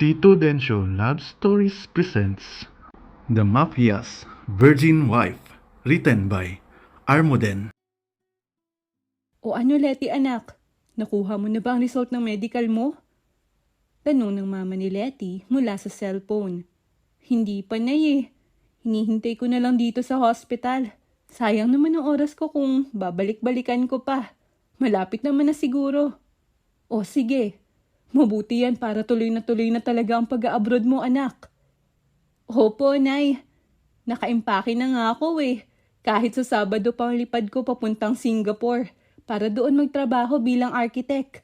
Tito Densyo Love Stories presents The Mafia's Virgin Wife, written by Armoden. O ano, Letty anak? Nakuha mo na ba ang result ng medical mo? Tanong ng mama ni Letty mula sa cellphone. Hindi pa na Hinihintay ko na lang dito sa hospital. Sayang naman ang oras ko kung babalik-balikan ko pa. Malapit naman na siguro. O sige, mabuti yan para tuloy na talaga ang pag-abroad mo anak. Opo, Nay. Nakaimpake na nga ako Kahit sa Sabado pang lipad ko papuntang Singapore para doon magtrabaho bilang architect.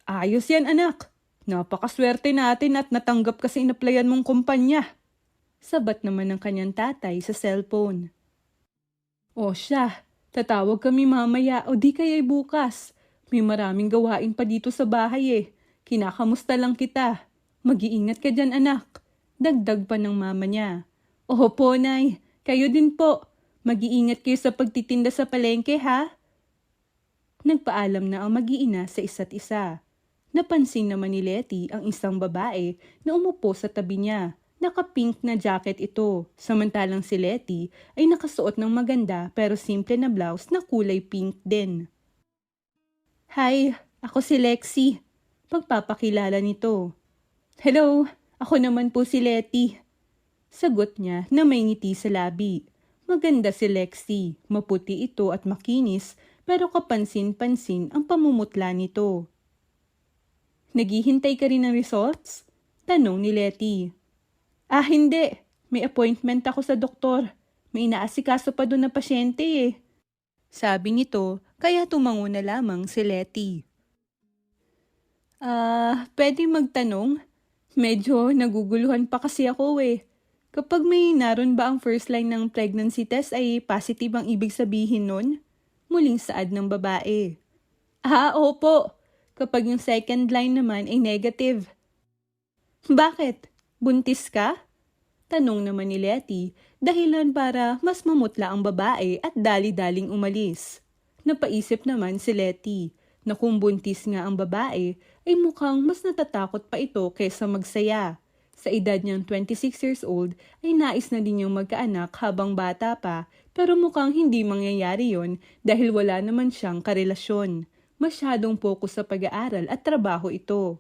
Ayos yan anak. Napakaswerte natin at natanggap kasi inaplayan mong kumpanya. Sabat naman ng kanyang tatay sa cellphone. O siya, tatawag kami mamaya o di kaya'y bukas. May maraming gawain pa dito sa bahay Kinakamusta lang kita. Mag-iingat ka dyan anak. Dagdag pa ng mama niya. Opo, Nay. Kayo din po. Mag-iingat kayo sa pagtitinda sa palengke, ha? Nagpaalam na ang mag-iina sa isa't isa. Napansin naman ni Letty ang isang babae na umupo sa tabi niya. Naka-pink na jacket ito, samantalang si Letty ay nakasuot ng maganda pero simple na blouse na kulay pink din. Hi, ako si Lexi. Pagpapakilala nito. Hello, ako naman po si Letty. Sagot niya na may ngiti sa labi. Maganda si Lexi, maputi ito at makinis pero kapansin-pansin ang pamumutla nito. Naghihintay ka rin ng results? Tanong ni Letty. Hindi. May appointment ako sa doktor. May inaasikaso pa doon na pasyente Sabi nito, kaya tumango na lamang si Letty. Pwede magtanong? Medyo naguguluhan pa kasi ako Kapag may naroon ba ang first line ng pregnancy test ay positive ang ibig sabihin nun? Muling saad ng babae. Opo. Kapag yung second line naman ay negative. Bakit? Buntis ka? Tanong naman ni Letty, dahilan para mas mamutla ang babae at dali-daling umalis. Napaisip naman si Letty na kung buntis nga ang babae ay mukhang mas natatakot pa ito kaysa magsaya. Sa edad niyang 26 years old ay nais na din niyang magkaanak habang bata pa pero mukhang hindi mangyayari yon dahil wala naman siyang karelasyon. Masyadong focus sa pag-aaral at trabaho ito.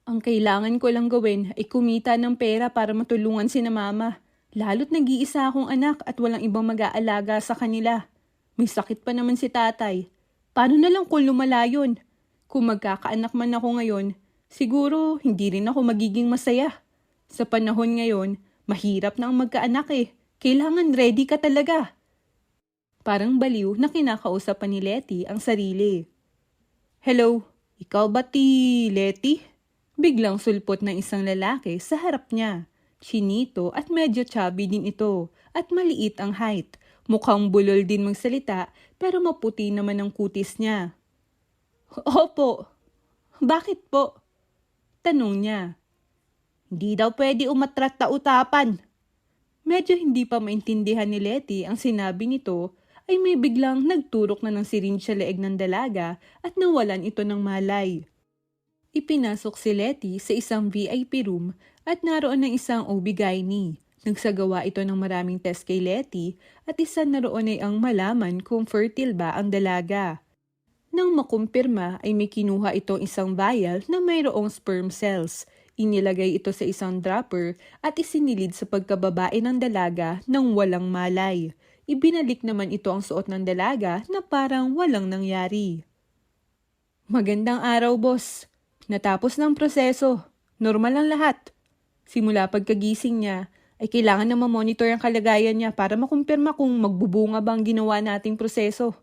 Ang kailangan ko lang gawin ay kumita ng pera para matulungan sina mama. Lalo't nag-iisa akong anak at walang ibang mag-aalaga sa kanila. May sakit pa naman si tatay. Paano na lang kung lumala yun? Kung magkakaanak man ako ngayon, siguro hindi rin ako magiging masaya. Sa panahon ngayon, mahirap na ang magkaanak Kailangan ready ka talaga. Parang baliw na kinakausap ni Letty ang sarili. Hello, ikaw ba Letty? Biglang sulpot ng isang lalaki sa harap niya. Chinito at medyo chubby din ito at maliit ang height. Mukhang bulol din magsalita pero maputi naman ang kutis niya. Opo. Bakit po? Tanong niya. Hindi daw pwede umatrat na utapan. Medyo hindi pa maintindihan ni Letty ang sinabi nito ay may biglang nagturok na ng siringe sa leeg ng dalaga at nawalan ito ng malay. Ipinasok si Letty sa isang VIP room at naroon ng isang OB-GYN. Nagsagawa ito ng maraming test kay Letty at isa na roon ay ang malaman kung fertile ba ang dalaga. Nang makumpirma ay may kinuha itong isang vial na mayroong sperm cells. Inilagay ito sa isang dropper at isinilid sa pagkababae ng dalaga nang walang malay. Ibinalik naman ito ang suot ng dalaga na parang walang nangyari. Magandang araw, boss. Natapos ng proseso. Normal ang lahat. Simula pagkagising niya, ay kailangan na mamonitor ang kalagayan niya para makumpirma kung magbubunga ba ang ginawa nating proseso.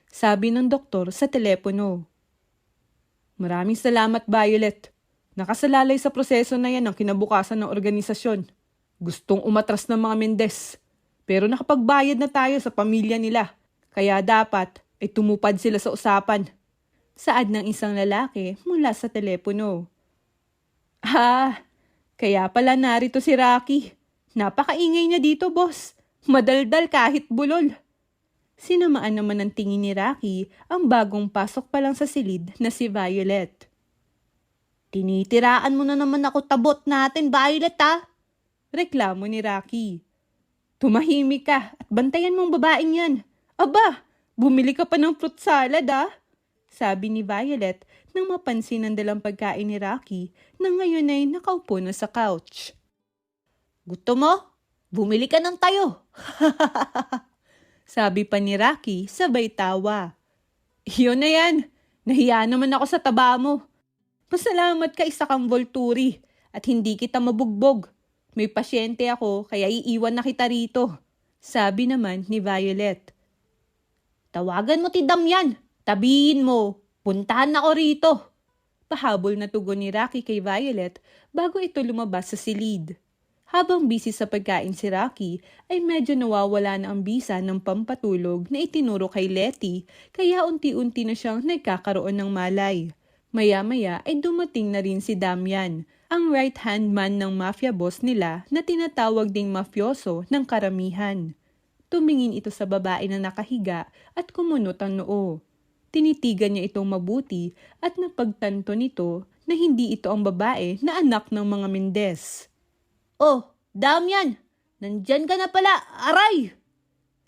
Sabi ng doktor sa telepono. Maraming salamat, Violet. Nakasalalay sa proseso na yan ang kinabukasan ng organisasyon. Gustong umatras ng mga Mendez. Pero nakapagbayad na tayo sa pamilya nila. Kaya dapat ay tumupad sila sa usapan. Saad ng isang lalaki mula sa telepono. Ah, kaya pala narito si Rocky. Napakaingay niya dito, boss. Madaldal kahit bulol. Sinamaan naman ng tingin ni Rocky ang bagong pasok pa lang sa silid na si Violet. Tinitiraan mo na naman ako tabot natin, Violet, ha? Reklamo ni Rocky. Tumahimik ka at bantayan mong babaeng yan. Aba, bumili ka pa ng fruit salad, ha? Sabi ni Violet nang mapansin ang dalang pagkain ni Rocky na ngayon ay nakaupo na sa couch. Gusto mo? Bumili ka ng tayo. Sabi pa ni Rocky sabay tawa. Yun na yan. Nahiya naman ako sa taba mo. Pasalamat ka isa kang Volturi at hindi kita mabugbog. May pasyente ako kaya iiwan na kita rito. Sabi naman ni Violet. Tawagan mo ti Damian. Tabihin mo. Puntahan ako rito. Pahabol na tugon ni Rocky kay Violet bago ito lumabas sa silid. Habang busy sa pagkain si Rocky, ay medyo nawawala na ang bisa ng pampatulog na itinuro kay Letty, kaya unti-unti na siyang nagkakaroon ng malay. Maya-maya ay dumating na rin si Damian, ang right-hand man ng mafia boss nila na tinatawag ding mafioso ng karamihan. Tumingin ito sa babae na nakahiga at kumunot ang noo. Tinitigan niya itong mabuti at napagtanto nito na hindi ito ang babae na anak ng mga Mendez. Oh, Damian! Nandyan ka na pala! Aray!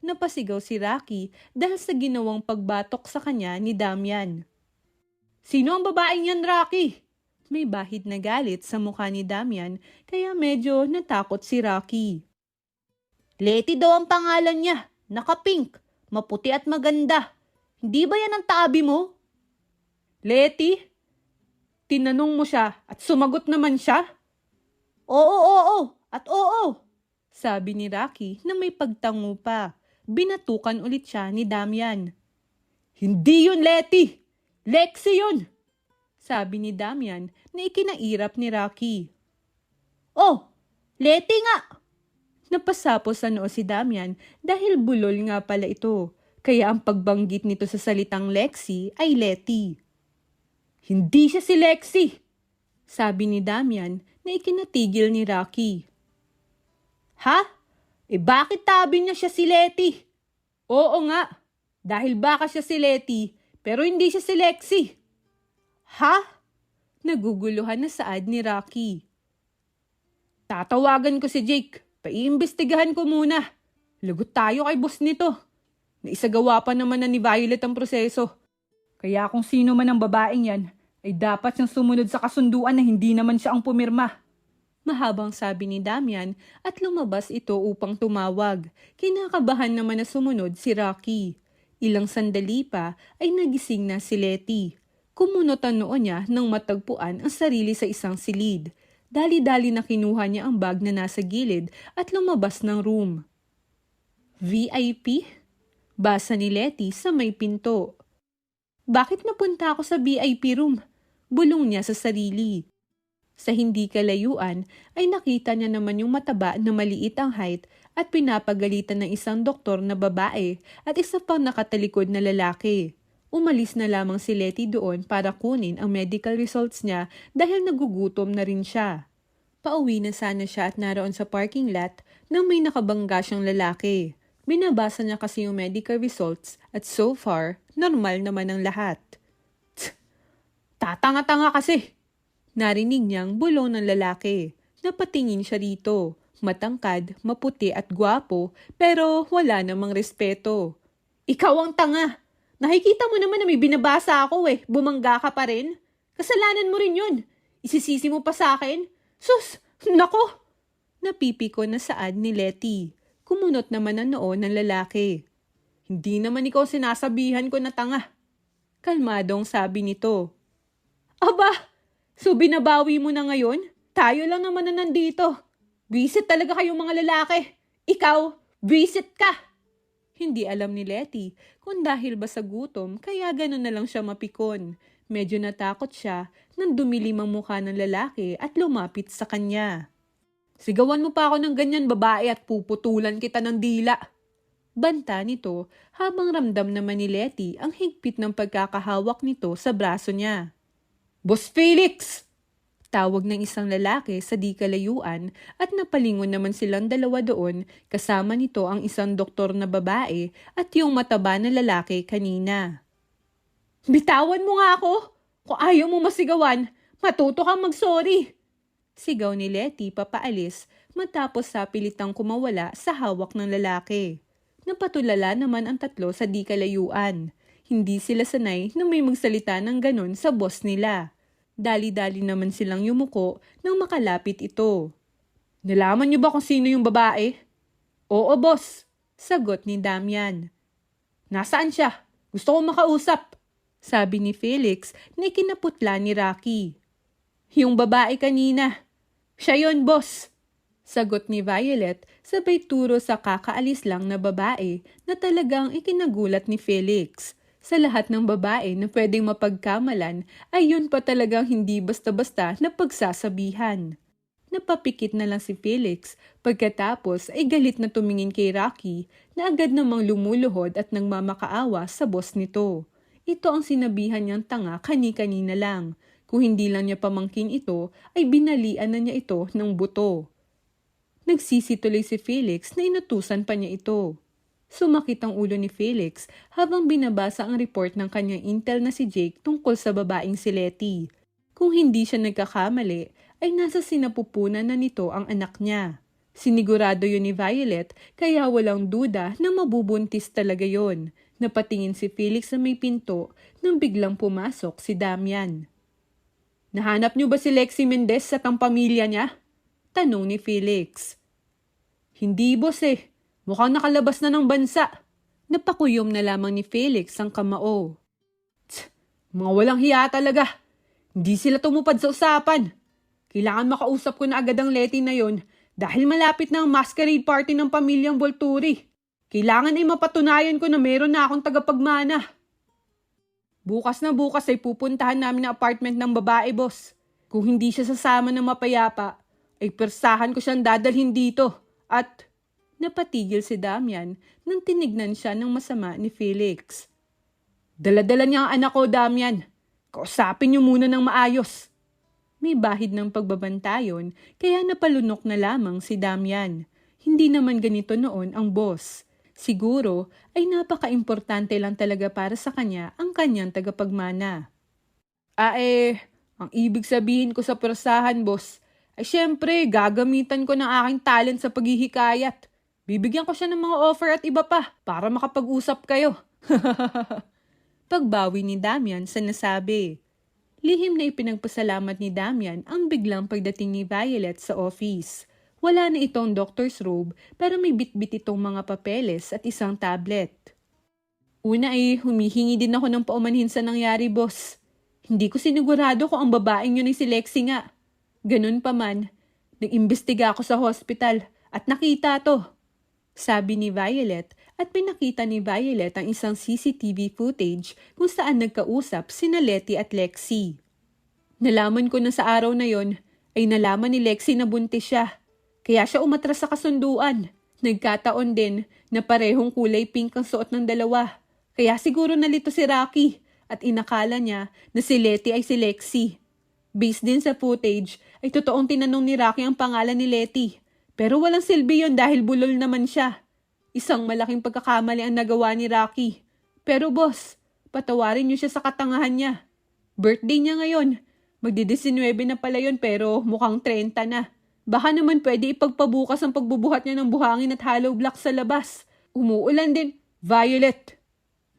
Napasigaw si Rocky dahil sa ginawang pagbatok sa kanya ni Damian. Sino ang babaeng yan, Rocky? May bahid na galit sa mukha ni Damian kaya medyo natakot si Rocky. Letty daw ang pangalan niya. Naka-pink, maputi at maganda. Hindi ba yan ang tabi mo? Letty? Tinanong mo siya at sumagot naman siya? Oo, at oo, sabi ni Rocky na may pagtango pa. Binatukan ulit siya ni Damian. Hindi yun, Letty! Lexi yun! Sabi ni Damian na ikinairap ni Rocky. Oh, Letty nga! Napasapos sa noo si Damian dahil bulol nga pala ito. Kaya ang pagbanggit nito sa salitang Lexi ay Letty. Hindi siya si Lexi! Sabi ni Damian na ikinatigil ni Rocky. Ha? Bakit tabi niya siya si Letty? Oo nga, dahil baka siya si Letty, pero hindi siya si Lexi. Ha? Naguguluhan na saad ni Rocky. Tatawagan ko si Jake, paiimbestigahan ko muna. Lagot tayo kay boss nito. Naisagawa pa naman na ni Violet ang proseso. Kaya kung sino man ang babaeng yan, ay dapat siyang sumunod sa kasunduan na hindi naman siya ang pumirma. Mahabang sabi ni Damian at lumabas ito upang tumawag. Kinakabahan naman na sumunod si Rocky. Ilang sandali pa ay nagising na si Letty. Kumunot ang noo niya nang matagpuan ang sarili sa isang silid. Dali-dali na kinuha niya ang bag na nasa gilid at lumabas ng room. VIP? Basa ni Letty sa may pinto. Bakit napunta ako sa VIP room? Bulong niya sa sarili. Sa hindi kalayuan ay nakita niya naman yung mataba na maliit ang height at pinapagalitan ng isang doktor na babae at isa pang nakatalikod na lalaki. Umalis na lamang si Letty doon para kunin ang medical results niya dahil nagugutom na rin siya. Pauwi na sana siya at naroon sa parking lot nang may nakabangga siyang lalaki. Binabasa niya kasi yung medical results at so far, normal naman ang lahat. Tatanga-tanga kasi! Narinig niyang bulong ng lalaki. Napatingin siya rito. Matangkad, maputi at gwapo pero wala namang respeto. Ikaw ang tanga! Nakikita mo naman na may binabasa ako Bumangga ka pa rin? Kasalanan mo rin yun. Isisisi mo pa sa akin? Sus! Nako! Napipiko na saad ni Letty. Kumunot naman ang noo ng lalaki. Hindi naman ikaw sinasabihan ko na tanga. Kalmadong sabi nito. Aba! So binabawi mo na ngayon? Tayo lang naman na nandito. Visit talaga kayong mga lalaki. Ikaw, visit ka! Hindi alam ni Letty kung dahil ba sa gutom kaya gano'n na lang siya mapikon. Medyo natakot siya nang dumilim ang mukha ng lalaki at lumapit sa kanya. Sigawan mo pa ako ng ganyan babae at puputulan kita ng dila. Banta nito habang ramdam naman ni Letty ang higpit ng pagkakahawak nito sa braso niya. Boss Felix! Tawag ng isang lalaki sa di kalayuan at napalingon naman silang dalawa doon kasama nito ang isang doktor na babae at yung mataba na lalaki kanina. Bitawan mo nga ako! Kung ayaw mo masigawan, matuto kang mag-sorry! Sigaw ni Letty papaalis matapos sa pilitang kumawala sa hawak ng lalaki. Napatulala naman ang tatlo sa di kalayuan. Hindi sila sanay na may magsalita ng ganon sa boss nila. Dali-dali naman silang yumuko nang makalapit ito. Nalaman niyo ba kung sino yung babae? Oo, boss. Sagot ni Damian. Nasaan siya? Gusto kong makausap. Sabi ni Felix na ikinaputla ni Rocky. Yung babae kanina. Siya yon, boss. Sagot ni Violet sabay turo sa kakaalis lang na babae na talagang ikinagulat ni Felix. Sa lahat ng babae na pwedeng mapagkamalan ay yun pa talagang hindi basta-basta na pagsasabihan. Napapikit na lang si Felix pagkatapos ay galit na tumingin kay Rocky na agad namang lumuluhod at nagmamakaawa sa boss nito. Ito ang sinabihan niyang tanga kani-kanina lang. Kung hindi lang niya pamangkin ito ay binalian na niya ito ng buto. Nagsisituloy si Felix na inutusan pa niya ito. Sumakit ang ulo ni Felix habang binabasa ang report ng kanyang intel na si Jake tungkol sa babaeng si Letty. Kung hindi siya nagkakamali, ay nasa sinapupunan na nito ang anak niya. Sinigurado yun ni Violet kaya walang duda na mabubuntis talaga yon. Napatingin si Felix sa may pinto nang biglang pumasok si Damian. Nahanap niyo ba si Lexie Mendez at ang pamilya niya? Tanong ni Felix. Hindi, boss eh. Mukhang nakalabas na ng bansa. Napakuyom na lamang ni Felix ang kamao. Mga walang hiya talaga. Hindi sila tumupad sa usapan. Kailangan makausap ko na agad ang Letty na yon dahil malapit na ang masquerade party ng pamilyang Volturi. Kailangan ay mapatunayan ko na meron na akong tagapagmana. Bukas na bukas ay pupuntahan namin ang apartment ng babae, boss. Kung hindi siya sasama ng mapayapa, ay persahan ko siyang dadalhin dito. At napatigil si Damian nang tinignan siya ng masama ni Felix. Dala-dala niya ang anak ko, Damian. Kausapin niyo muna ng maayos. May bahid ng pagbabantayon kaya napalunok na lamang si Damian. Hindi naman ganito noon ang boss. Siguro ay napaka-importante lang talaga para sa kanya ang kanyang tagapagmana. Ang ibig sabihin ko sa persahan, boss, ay syempre gagamitan ko ng aking talent sa paghihikayat. Bibigyan ko siya ng mga offer at iba pa para makapag-usap kayo. Pagbawi ni Damian sa nasabi. Lihim na ipinagpasalamat ni Damian ang biglang pagdating ni Violet sa office. Wala na itong doctor's robe pero may bitbit itong mga papeles at isang tablet. Una ay humihingi din ako ng paumanhin sa nangyari, boss. Hindi ko sinigurado kung ang babaeng yun ay si Lexie nga. Ganun pa man, nag-imbestiga ako sa hospital at nakita to. Sabi ni Violet at pinakita ni Violet ang isang CCTV footage kung saan nagkausap sina Letty at Lexie. Nalaman ko na sa araw na yon ay nalaman ni Lexie na buntis siya. Kaya siya umatras sa kasunduan. Nagkataon din na parehong kulay pink ang suot ng dalawa. Kaya siguro nalito si Rocky at inakala niya na si Letty ay si Lexie. Based din sa footage ay totoong tinanong ni Rocky ang pangalan ni Letty. Pero walang silbi yun dahil bulol naman siya. Isang malaking pagkakamali ang nagawa ni Rocky. Pero boss, patawarin niyo siya sa katangahan niya. Birthday niya ngayon. Magdi-19 na pala yun pero mukhang 30 na. Baka naman pwede ipagpabukas ang pagbubuhat niya ng buhangin at hollow block sa labas. Umuulan din. Violet!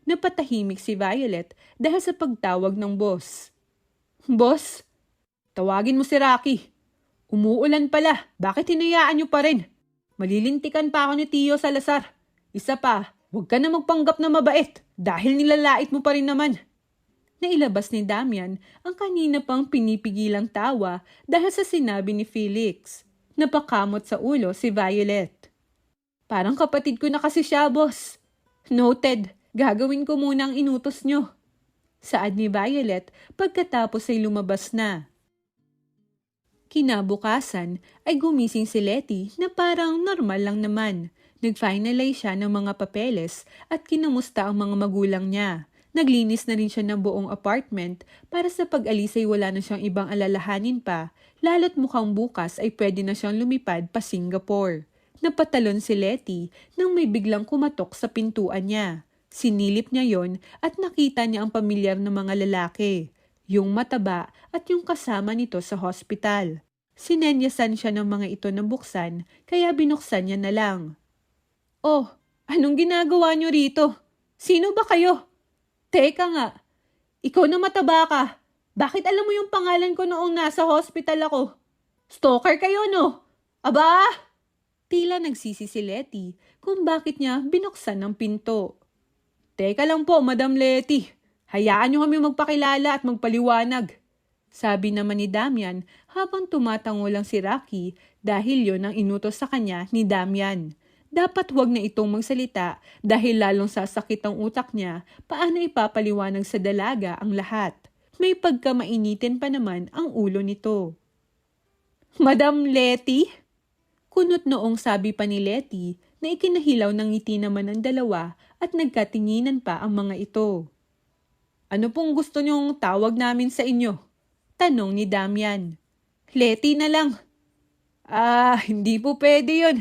Napatahimik si Violet dahil sa pagtawag ng boss. Boss, tawagin mo si Rocky. Umuulan pala. Bakit hinayaan niyo pa rin? Malilintikan pa ako ni Tio Salazar. Isa pa, huwag ka na magpanggap na mabait dahil nilalait mo pa rin naman. Nailabas ni Damian ang kanina pang pinipigilang tawa dahil sa sinabi ni Felix. Napakamot sa ulo si Violet. Parang kapatid ko na kasi siya, boss. Noted, gagawin ko muna ang inutos nyo. Saad ni Violet pagkatapos ay lumabas na. Kinabukasan ay gumising si Letty na parang normal lang naman. Nag-finalize siya ng mga papeles at kinamusta ang mga magulang niya. Naglinis na rin siya ng buong apartment para sa pag-alis ay wala na siyang ibang alalahanin pa, lalo't mukhang bukas ay pwede na siyang lumipad pa Singapore. Napatalon si Letty nang may biglang kumatok sa pintuan niya. Sinilip niya yon at nakita niya ang pamilyar na mga lalaki, yung mataba at yung kasama nito sa hospital. Sinenyasan siya ng mga ito na buksan kaya binuksan niya na lang. "Oh, anong ginagawa niyo rito? Sino ba kayo? Teka nga, ikaw na mataba ka. Bakit alam mo yung pangalan ko noong nasa hospital ako? Stalker kayo, no? Aba!" Tila nagsisi si Letty kung bakit niya binuksan ng pinto. "Teka lang po, Madam Letty. Hayaan niyo kami magpakilala at magpaliwanag," sabi naman ni Damian habang tumatango lang si Rocky dahil yon ang inutos sa kanya ni Damian. Dapat huwag na itong magsalita dahil lalong sasakit ang utak niya paano ipapaliwanag sa dalaga ang lahat. May pagkamainitin pa naman ang ulo nito. "Madam Letty?" Kunot noong sabi pa ni Letty na ikinahilaw ng ngiti naman ng dalawa at nagkatinginan pa ang mga ito. "Ano pong gusto niyong tawag namin sa inyo?" tanong ni Damian. "Letty na lang." Hindi po pwede yun."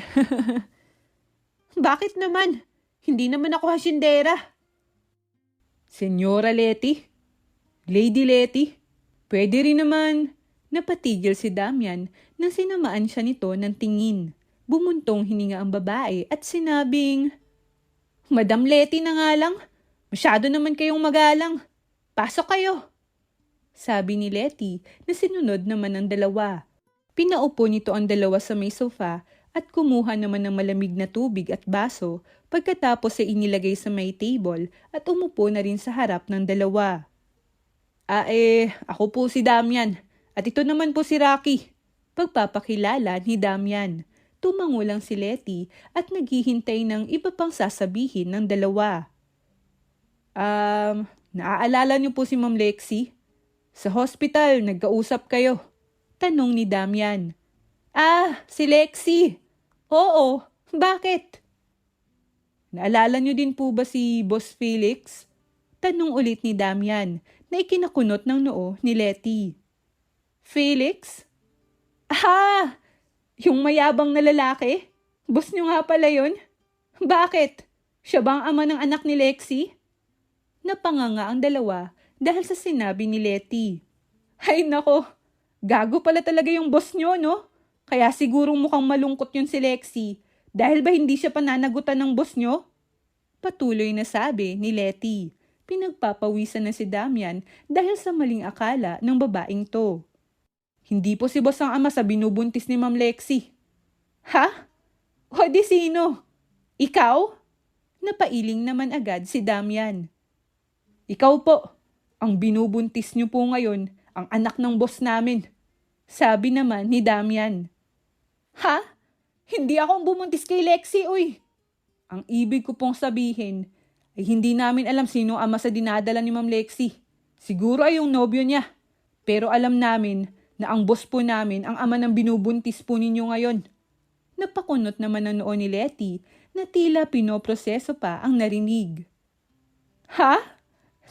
"Bakit naman? Hindi naman ako hasyendera." "Senyora Letty? Lady Letty? Pwede rin naman." Napatigil si Damian nang sinamaan siya nito ng tingin. Bumuntong hininga ang babae at sinabing, "Madam Letty na nga lang. Masyado naman kayong magalang. Pasok kayo," sabi ni Letty na sinunod naman ng dalawa. Pinaupo nito ang dalawa sa may sofa at kumuha naman ng malamig na tubig at baso pagkatapos ay inilagay sa may table at umupo na rin sa harap ng dalawa. Ako po si Damian at ito naman po si Rocky," pagpapakilala ni Damian. Tumango lang si Letty at naghihintay ng iba pang sasabihin ng dalawa. Naaalala niyo po si Ma'am Lexi? Sa hospital, nagkausap kayo," tanong ni Damian. Si Lexi. Oo, bakit?" "Naalala niyo din po ba si Boss Felix?" tanong ulit ni Damian na ikinakunot ng noo ni Letty. "Felix? Yung mayabang na lalaki? Boss niyo nga pala yun? Bakit? Siya ba ang ama ng anak ni Lexi?" Napanganga ang dalawa dahil sa sinabi ni Letty. "Ay nako, gago pala talaga yung boss niyo, no? Kaya sigurong mukhang malungkot yun si Lexi dahil ba hindi siya pananagutan ng boss niyo?" Patuloy na sabi ni Letty. Pinagpapawisan na si Damian dahil sa maling akala ng babaeng to. "Hindi po si boss ang ama sa binubuntis ni Ma'am Lexi." "Ha? O di sino? Ikaw?" Napailing naman agad si Damian. "Ikaw po, ang binubuntis niyo po ngayon, ang anak ng boss namin," sabi naman ni Damian. "Ha? Hindi akong bumuntis kay Lexi, uy. Ang ibig ko pong sabihin ay hindi namin alam sino ama sa dinadala ni Ma'am Lexi. Siguro ay yung nobyo niya. Pero alam namin na ang boss po namin ang ama ng binubuntis po ninyo ngayon." Napakunot naman ang noo ni Letty na tila pinoproseso pa ang narinig. "Ha?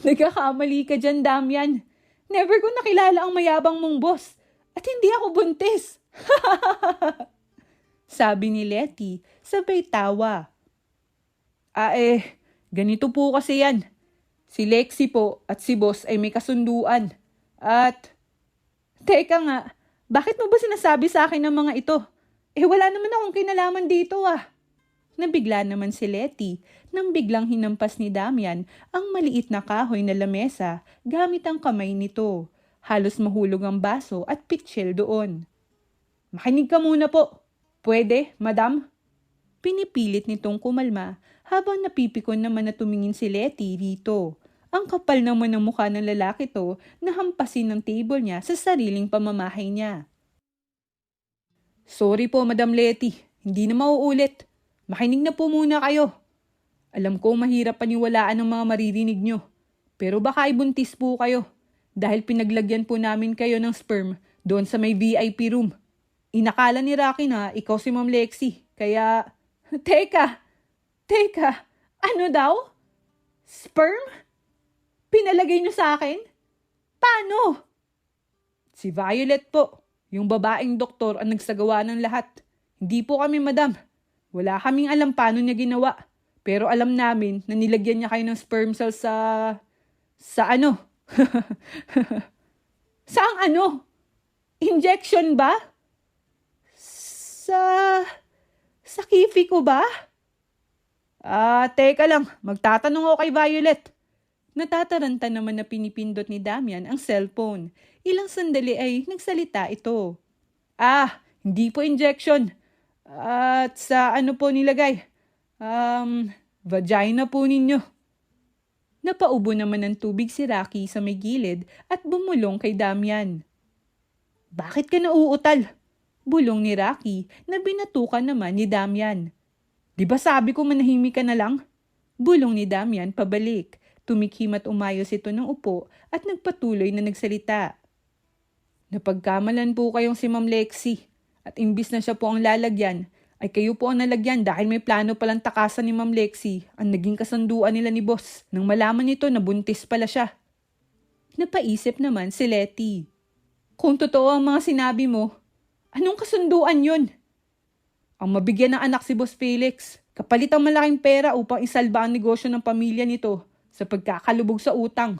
Nagkakamali ka dyan, Damian. Never ko nakilala ang mayabang mong boss. At hindi ako buntis." Sabi ni Letty sabay tawa. Ganito po kasi yan. Si Lexi po at si boss ay may kasunduan. At, teka nga, bakit mo ba sinasabi sa akin ng mga ito? Wala naman akong kinalaman dito ah. Nabigla naman si Letty nang biglang hinampas ni Damian ang maliit na kahoy na lamesa gamit ang kamay nito. Halos mahulog ang baso at pitsil doon. "Makinig ka muna po. Pwede, madam?" Pinipilit nitong kumalma habang napipikon naman na tumingin si Letty rito. Ang kapal naman ng mukha ng lalaki to na hampasin ng table niya sa sariling pamamahay niya. "Sorry po, Madam Letty. Hindi na mauulit. Makinig na po muna kayo. Alam ko mahirap paniwalaan ng mga maririnig nyo. Pero baka ibuntis po kayo dahil pinaglagyan po namin kayo ng sperm doon sa may VIP room. Inakala ni Rocky na ikaw si Ma'am Lexi. Kaya, teka, ano daw? Sperm? Pinalagay niyo sa akin? Paano? Si Violet po, yung babaeng doktor ang nagsagawa ng lahat. Hindi po kami, madam. Wala kaming alam paano niya ginawa. Pero alam namin na nilagyan niya kayo ng sperm cells sa ano? Saang ano? Injection ba? Sa kifi ko ba? Teka lang. Magtatanong ako kay Violet. Natataranta naman na pinipindot ni Damian ang cellphone. Ilang sandali ay nagsalita ito. Hindi po injection. At sa ano po nilagay? Vagina po ninyo. Napaubo naman ng tubig si Rocky sa may gilid at bumulong kay Damian. Bakit ka nauutal? Bulong ni Rocky na binatukan naman ni Damian. Di ba sabi ko manahimik ka na lang? Bulong ni Damian pabalik. Tumikhim at umayos ito ng upo at nagpatuloy na nagsalita. Napagkamalan po kayong si Ma'am Lexi at imbis na siya po ang lalagyan, ay kayo po ang nalagyan dahil may plano palang takasan ni Ma'am Lexi ang naging kasunduan nila ni boss nang malaman nito na buntis pala siya. Napaisip naman si Letty. Kung totoo ang mga sinabi mo, anong kasunduan yun? Ang mabigyan ng anak si Boss Felix, kapalit ang malaking pera upang isalba ang negosyo ng pamilya nito sa pagkakalubog sa utang.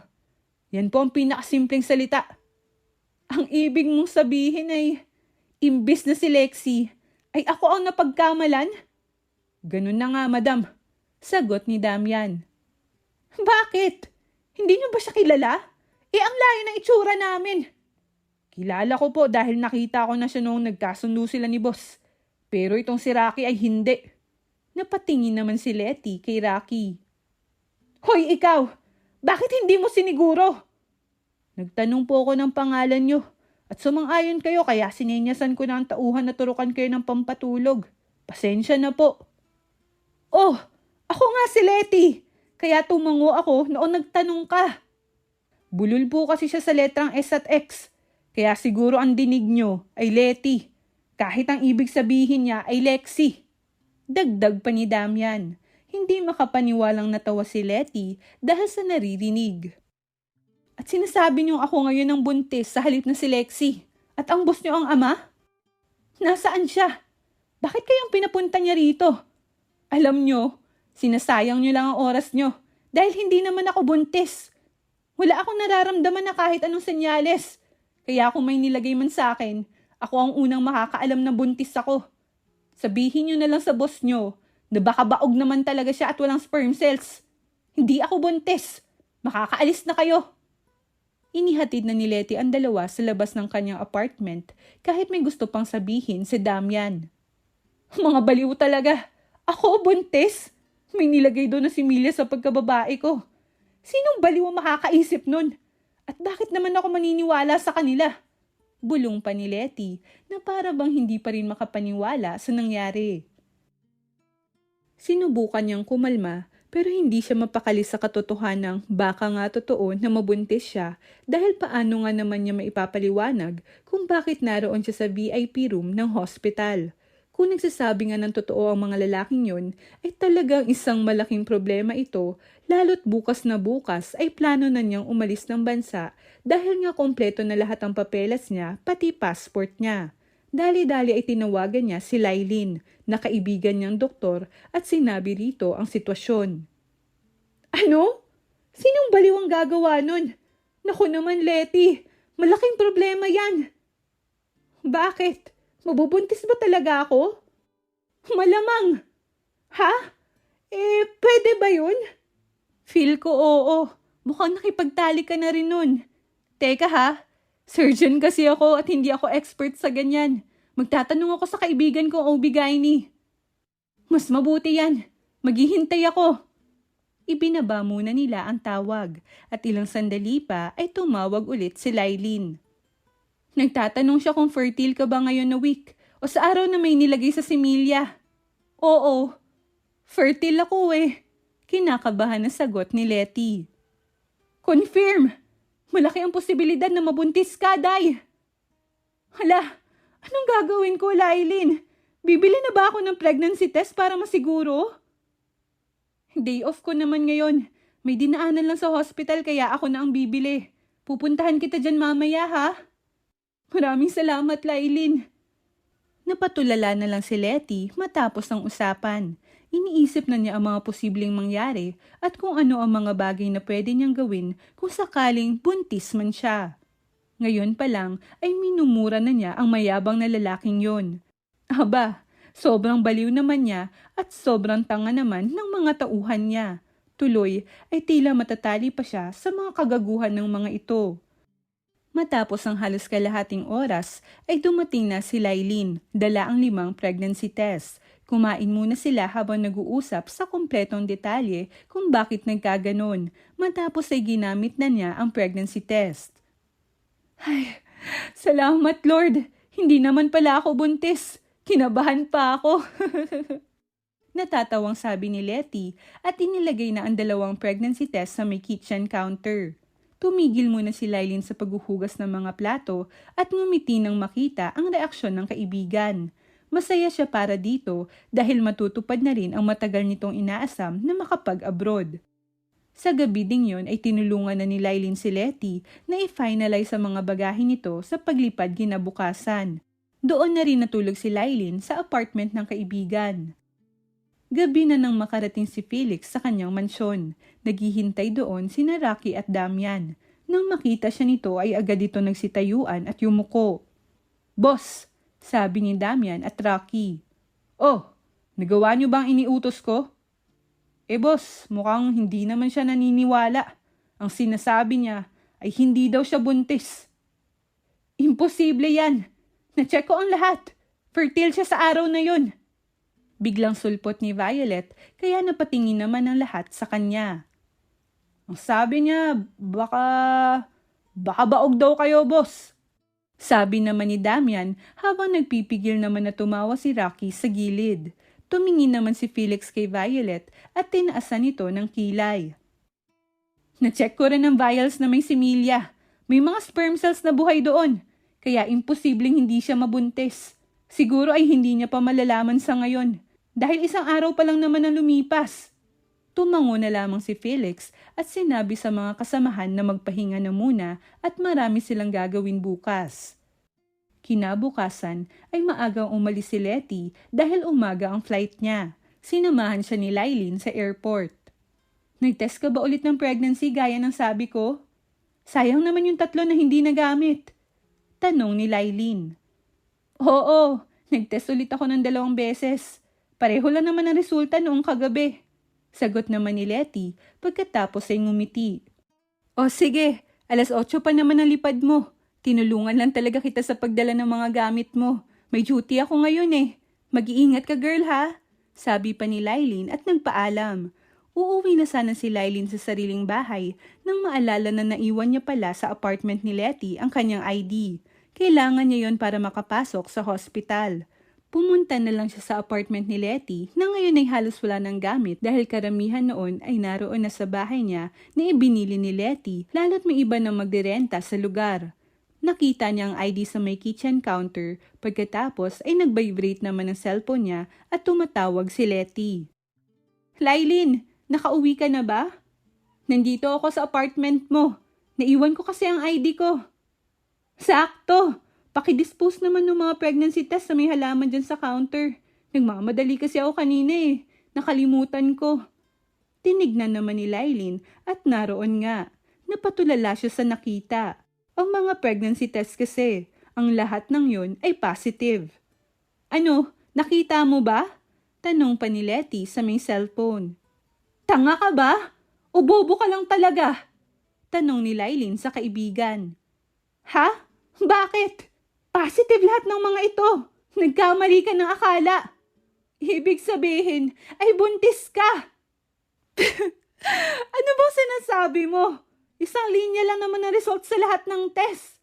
Yan po ang pinakasimpleng salita. Ang ibig mong sabihin ay, imbis na si Lexi, ay ako ang napagkamalan? Ganun na nga, madam. Sagot ni Damian. Bakit? Hindi niyo ba siya kilala? Ang layo ng itsura namin. Kilala ko po dahil nakita ko na siya noong nagkasundo sila ni boss. Pero itong si Rocky ay hindi. Napatingin naman si Letty kay Rocky. Hoy, ikaw! Bakit hindi mo siniguro? Nagtanong po ako ng pangalan nyo at sumang-ayon kayo kaya sininyasan ko na ang tauhan na turukan kayo ng pampatulog. Pasensya na po. Oh, ako nga si Letty. Kaya tumango ako noong nagtanong ka. Bulol po kasi siya sa letrang S at X. Kaya siguro ang dinig nyo ay Letty. Kahit ang ibig sabihin niya ay Lexi. Dagdag pa ni Damian. Hindi makapaniwalang natawa si Letty dahil sa naririnig. At sinasabi niyo ako ngayon ng buntis sa halip na si Lexi. At ang boss niyo ang ama? Nasaan siya? Bakit kayong pinapunta niya rito? Alam niyo, sinasayang niyo lang ang oras niyo dahil hindi naman ako buntis. Wala akong nararamdaman na kahit anong senyales. Kaya kung may nilagay man sa akin, ako ang unang makakaalam na buntis ako. Sabihin niyo na lang sa boss niyo na baka baog naman talaga siya at walang sperm cells. Hindi ako buntis. Makakaalis na kayo. Inihatid na ni Letty ang dalawa sa labas ng kanyang apartment kahit may gusto pang sabihin si Damian. Mga baliw talaga. Ako buntis? May nilagay doon na si Milya sa pagkababae ko. Sinong baliw ang makakaisip nun? At bakit naman ako maniniwala sa kanila? Bulong pa ni Letty na para bang hindi pa rin makapaniwala sa nangyari. Sinubukan niyang kumalma pero hindi siya mapakali sa katotohanang baka nga totoo na mabuntis siya dahil paano nga naman niya maipapaliwanag kung bakit naroon siya sa VIP room ng hospital. Kung nagsasabi nga ng totoo ang mga lalaking yon, ay talagang isang malaking problema ito lalo't bukas na bukas ay plano na niyang umalis ng bansa dahil nga kompleto na lahat ang papeles niya pati passport niya. Dali-dali ay tinawagan niya si Lailin, na kaibigan niyang doktor at sinabi rito ang sitwasyon. Ano? Sinong baliw ang gagawa nun? Naku naman, Letty, malaking problema yan. Bakit? Mabubuntis ba talaga ako? Malamang. Ha? Pwede ba yun? Feel ko oo. Mukhang nakipagtali ka na rin nun. Teka ha, surgeon kasi ako at hindi ako expert sa ganyan. Magtatanong ako sa kaibigan kong OB-GYN. Mas mabuti yan. Maghihintay ako. Ibinaba muna nila ang tawag at ilang sandali pa ay tumawag ulit si Lailin. Nagtatanong siya kung fertile ka ba ngayon na week o sa araw na may nilagay sa similya. Oo, fertile ako eh. Kinakabahan na sagot ni Letty. Confirm! Malaki ang posibilidad na mabuntis ka, Day. Hala, anong gagawin ko, Lailin? Bibili na ba ako ng pregnancy test para masiguro? Day off ko naman ngayon. May dinaanan lang sa hospital kaya ako na ang bibili. Pupuntahan kita dyan mamaya, ha? Maraming salamat, Lailin. Napatulala na lang si Letty matapos ang usapan. Iniisip na niya ang mga posibleng mangyari at kung ano ang mga bagay na pwede niyang gawin kung sakaling buntis man siya. Ngayon pa lang ay minumura na niya ang mayabang na lalaking yon. Aba, sobrang baliw naman niya at sobrang tanga naman ng mga tauhan niya. Tuloy ay tila matatali pa siya sa mga kagaguhan ng mga ito. Matapos ang halos kalahating oras ay dumating na si Lailin, dala ang 5 pregnancy test. Kumain muna sila habang nag-uusap sa kumpletong detalye kung bakit nagkaganon. Matapos ay ginamit na niya ang pregnancy test. Ay, salamat Lord! Hindi naman pala ako buntis. Kinabahan pa ako. Natatawang sabi ni Letty at inilagay na ang 2 pregnancy test sa may kitchen counter. Tumigil muna si Lailin sa paghuhugas ng mga plato at ngumiti nang makita ang reaksyon ng kaibigan. Masaya siya para dito dahil matutupad na rin ang matagal nitong inaasam na makapag-abroad. Sa gabi ding yon ay tinulungan na ni Lailin si Letty na i-finalize ang mga bagahe nito sa paglipad kinabukasan. Doon na rin natulog si Lailin sa apartment ng kaibigan. Gabi na nang makarating si Felix sa kanyang mansyon. Naghihintay doon sina Rocky at Damian. Nang makita siya nito ay agad ito nagsitayuan at yumuko. Boss! Sabi ni Damian at Rocky. Oh, nagawa niyo bang iniutos ko? Boss, mukhang hindi naman siya naniniwala. Ang sinasabi niya ay hindi daw siya buntis. Imposible yan. Na-check ko ang lahat. Fertile siya sa araw na yun. Biglang sulpot ni Violet kaya napatingin naman ang lahat sa kanya. Ang sabi niya, baka baog daw kayo, boss. Sabi naman ni Damian habang nagpipigil naman na tumawa si Rocky sa gilid. Tumingin naman si Felix kay Violet at tinaasan ito ng kilay. Na-check ko rin ang vials na may similya. May mga sperm cells na buhay doon. Kaya imposibleng hindi siya mabuntis. Siguro ay hindi niya pa malalaman sa ngayon. Dahil 1 araw pa lang naman ang lumipas. Tumango na lamang si Felix at sinabi sa mga kasamahan na magpahinga na muna at marami silang gagawin bukas. Kinabukasan ay maagang umalis si Letty dahil umaga ang flight niya. Sinamahan siya ni Lailin sa airport. Nag-test ka ba ulit ng pregnancy gaya ng sabi ko? Sayang naman yung 3 na hindi nagamit. Tanong ni Lailin. Oo, nag-test ulit ako ng 2 beses. Pareho lang naman ang resulta noong kagabi. Sagot naman ni Letty pagkatapos ay ngumiti. O sige, 8:00 pa naman ang lipad mo. Tinulungan lang talaga kita sa pagdala ng mga gamit mo. May duty ako ngayon eh. Mag-iingat ka girl ha? Sabi pa ni Lailin at nagpaalam. Uuwi na sana si Lailin sa sariling bahay nang maalala na naiwan niya pala sa apartment ni Letty ang kanyang ID. Kailangan niya yon para makapasok sa hospital. Pumunta na lang siya sa apartment ni Letty na ngayon ay halos wala ng gamit dahil karamihan noon ay naroon na sa bahay niya na ibinili ni Letty lalo't may iba nang magdirenta sa lugar. Nakita niya ang ID sa may kitchen counter pagkatapos ay nag-vibrate naman ang cellphone niya at tumatawag si Letty. Lailin, nakauwi ka na ba? Nandito ako sa apartment mo. Naiwan ko kasi ang ID ko. Sakto! Pakidispose naman ng mga pregnancy test sa may halaman dyan sa counter. Nagmamadali kasi ako kanina eh. Nakalimutan ko. Tinignan naman ni Lailin at naroon nga. Napatulala siya sa nakita. Ang mga pregnancy test kasi, ang lahat ng yon ay positive. Ano, nakita mo ba? Tanong pa ni Letty sa may cellphone. Tanga ka ba? O bobo ka lang talaga? Tanong ni Lailin sa kaibigan. Ha? Bakit? Positive lahat ng mga ito. Nagkamali ka ng akala. Ibig sabihin ay buntis ka. Ano bang sinasabi mo? 1 linya lang naman ang result sa lahat ng test.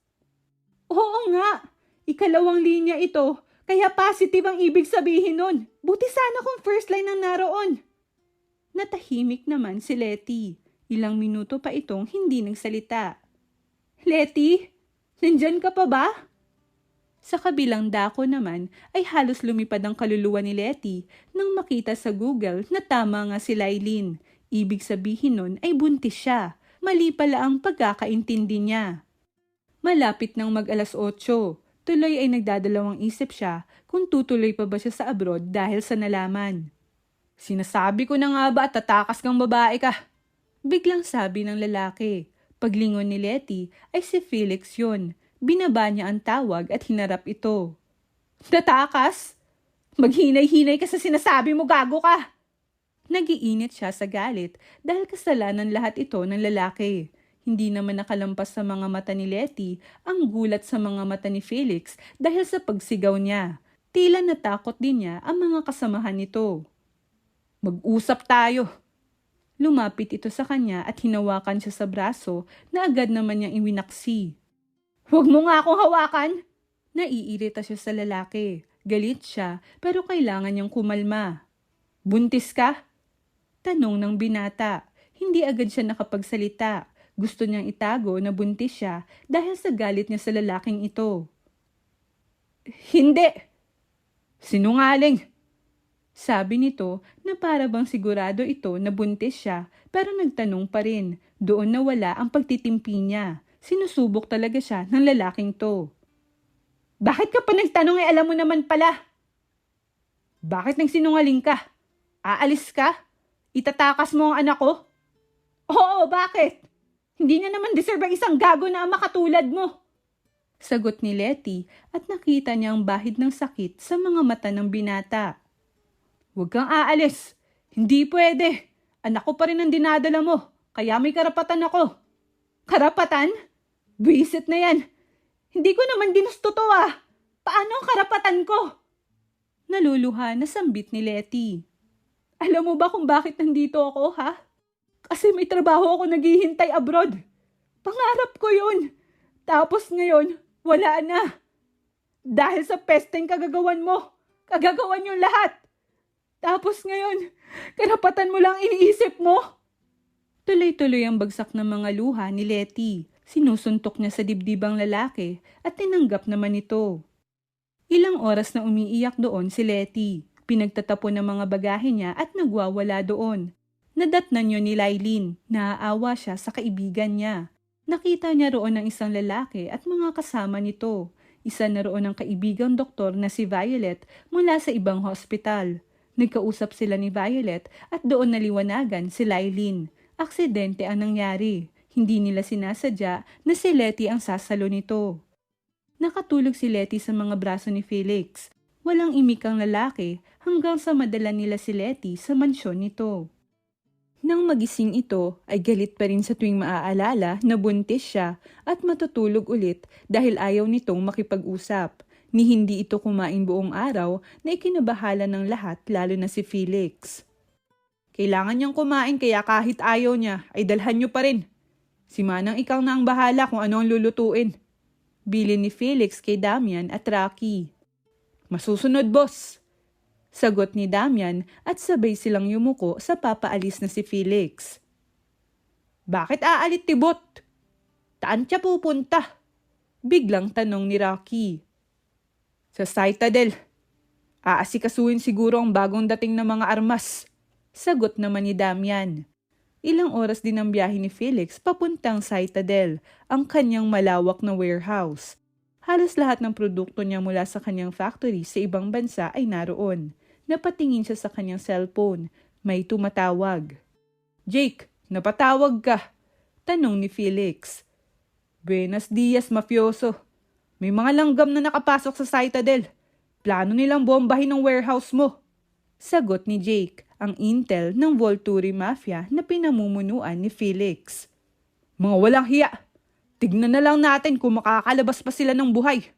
Oo nga. 2 linya ito. Kaya positive ang ibig sabihin nun. Buti sana kung first line ang naroon. Natahimik naman si Letty. Ilang minuto pa itong hindi nagsalita. Letty, nandyan ka pa ba? Sa kabilang dako naman ay halos lumipad ang kaluluwa ni Letty nang makita sa Google na tama nga si Lailyn. Ibig sabihin nun ay buntis siya. Mali pala ang pagkakaintindi niya. Malapit nang mag-alas 8, tuloy ay nagdadalawang isip siya kung tutuloy pa ba siya sa abroad dahil sa nalaman. Sinasabi ko na nga ba at tatakas kang babae ka? Biglang sabi ng lalaki. Paglingon ni Letty ay si Felix yun. Binaba niya ang tawag at hinarap ito. Tatakas? Maghinay-hinay ka sa sinasabi mo, gago ka! Nagiinit siya sa galit dahil kasalanan lahat ito ng lalaki. Hindi naman nakalampas sa mga mata ni Letty ang gulat sa mga mata ni Felix dahil sa pagsigaw niya. Tila natakot din niya ang mga kasamahan nito. Mag-usap tayo. Lumapit ito sa kanya at hinawakan siya sa braso na agad naman niyang iwinaksi. Huwag mo nga akong hawakan! Naiirita siya sa lalaki. Galit siya pero kailangan niyang kumalma. Buntis ka? Tanong ng binata. Hindi agad siya nakapagsalita. Gusto niyang itago na buntis siya dahil sa galit niya sa lalaking ito. Hindi! Sinungaling! Sabi nito na para bang sigurado ito na buntis siya pero nagtanong pa rin. Doon nawala ang pagtitimpi niya. Sinusubok talaga siya ng lalaking to. Bakit ka pa nagtanong alam mo naman pala? Bakit nagsinungaling ka? Aalis ka? Itatakas mo ang anak ko? Oo, bakit? Hindi na naman deserve ang isang gago na ama katulad mo. Sagot ni Letty at nakita niya ang bahid ng sakit sa mga mata ng binata. Huwag kang aalis. Hindi pwede. Anak ko pa rin ang dinadala mo. Kaya may karapatan ako. Karapatan? Buisit na yan. Hindi ko naman ginusto to ah. Paano ang karapatan ko? Naluluha na sambit ni Letty. Alam mo ba kung bakit nandito ako ha? Kasi may trabaho ako naghihintay abroad. Pangarap ko yun. Tapos ngayon, wala na. Dahil sa pesteng kagagawan mo. Kagagawan yung lahat. Tapos ngayon, karapatan mo lang iniisip mo. Tuloy-tuloy ang bagsak ng mga luha ni Letty. Sinusuntok niya sa dibdibang lalaki at tinanggap naman ito. Ilang oras na umiiyak doon si Letty. Pinagtatapon ng mga bagahe niya at nagwawala doon. Nadatnan niyo ni Lailyn. Naaawa siya sa kaibigan niya. Nakita niya roon ang isang lalaki at mga kasama nito. Isa na roon ang kaibigang doktor na si Violet mula sa ibang hospital. Nagkausap sila ni Violet at doon naliwanagan si Lailyn. Aksidente ang nangyari. Hindi nila sinasadya na si Letty ang sasalo nito. Nakatulog si Letty sa mga braso ni Felix. Walang imikang lalaki hanggang sa madala nila si Letty sa mansyon nito. Nang magising ito ay galit pa rin sa tuwing maaalala na buntis siya at matutulog ulit dahil ayaw nitong makipag-usap. Ni hindi ito kumain buong araw na ikinabahala ng lahat lalo na si Felix. Kailangan niyang kumain kaya kahit ayaw niya ay dalhan niyo pa rin. Si Manang ikaw na ang bahala kung ano ang lulutuin. Bilin ni Felix kay Damian at Rocky. Masusunod, boss. Sagot ni Damian at sabay silang yumuko sa papaalis na si Felix. Bakit aalit tibot? Taan siya pupunta? Biglang tanong ni Rocky. Sa Citadel. Aasikasuhin siguro ang bagong dating ng mga armas. Sagot naman ni Damian. Ilang oras din ang biyahe ni Felix papuntang Citadel, ang kanyang malawak na warehouse. Halos lahat ng produkto niya mula sa kanyang factory sa ibang bansa ay naroon. Napatingin siya sa kanyang cellphone. May tumatawag. Jake, napatawag ka? Tanong ni Felix. Buenos dias, mafioso. May mga langgam na nakapasok sa Citadel. Plano nilang bombahin ang warehouse mo. Sagot ni Jake, ang intel ng Volturi Mafia na pinamumunuan ni Felix. Mga walang hiya. Tignan na lang natin kung makakalabas pa sila ng buhay.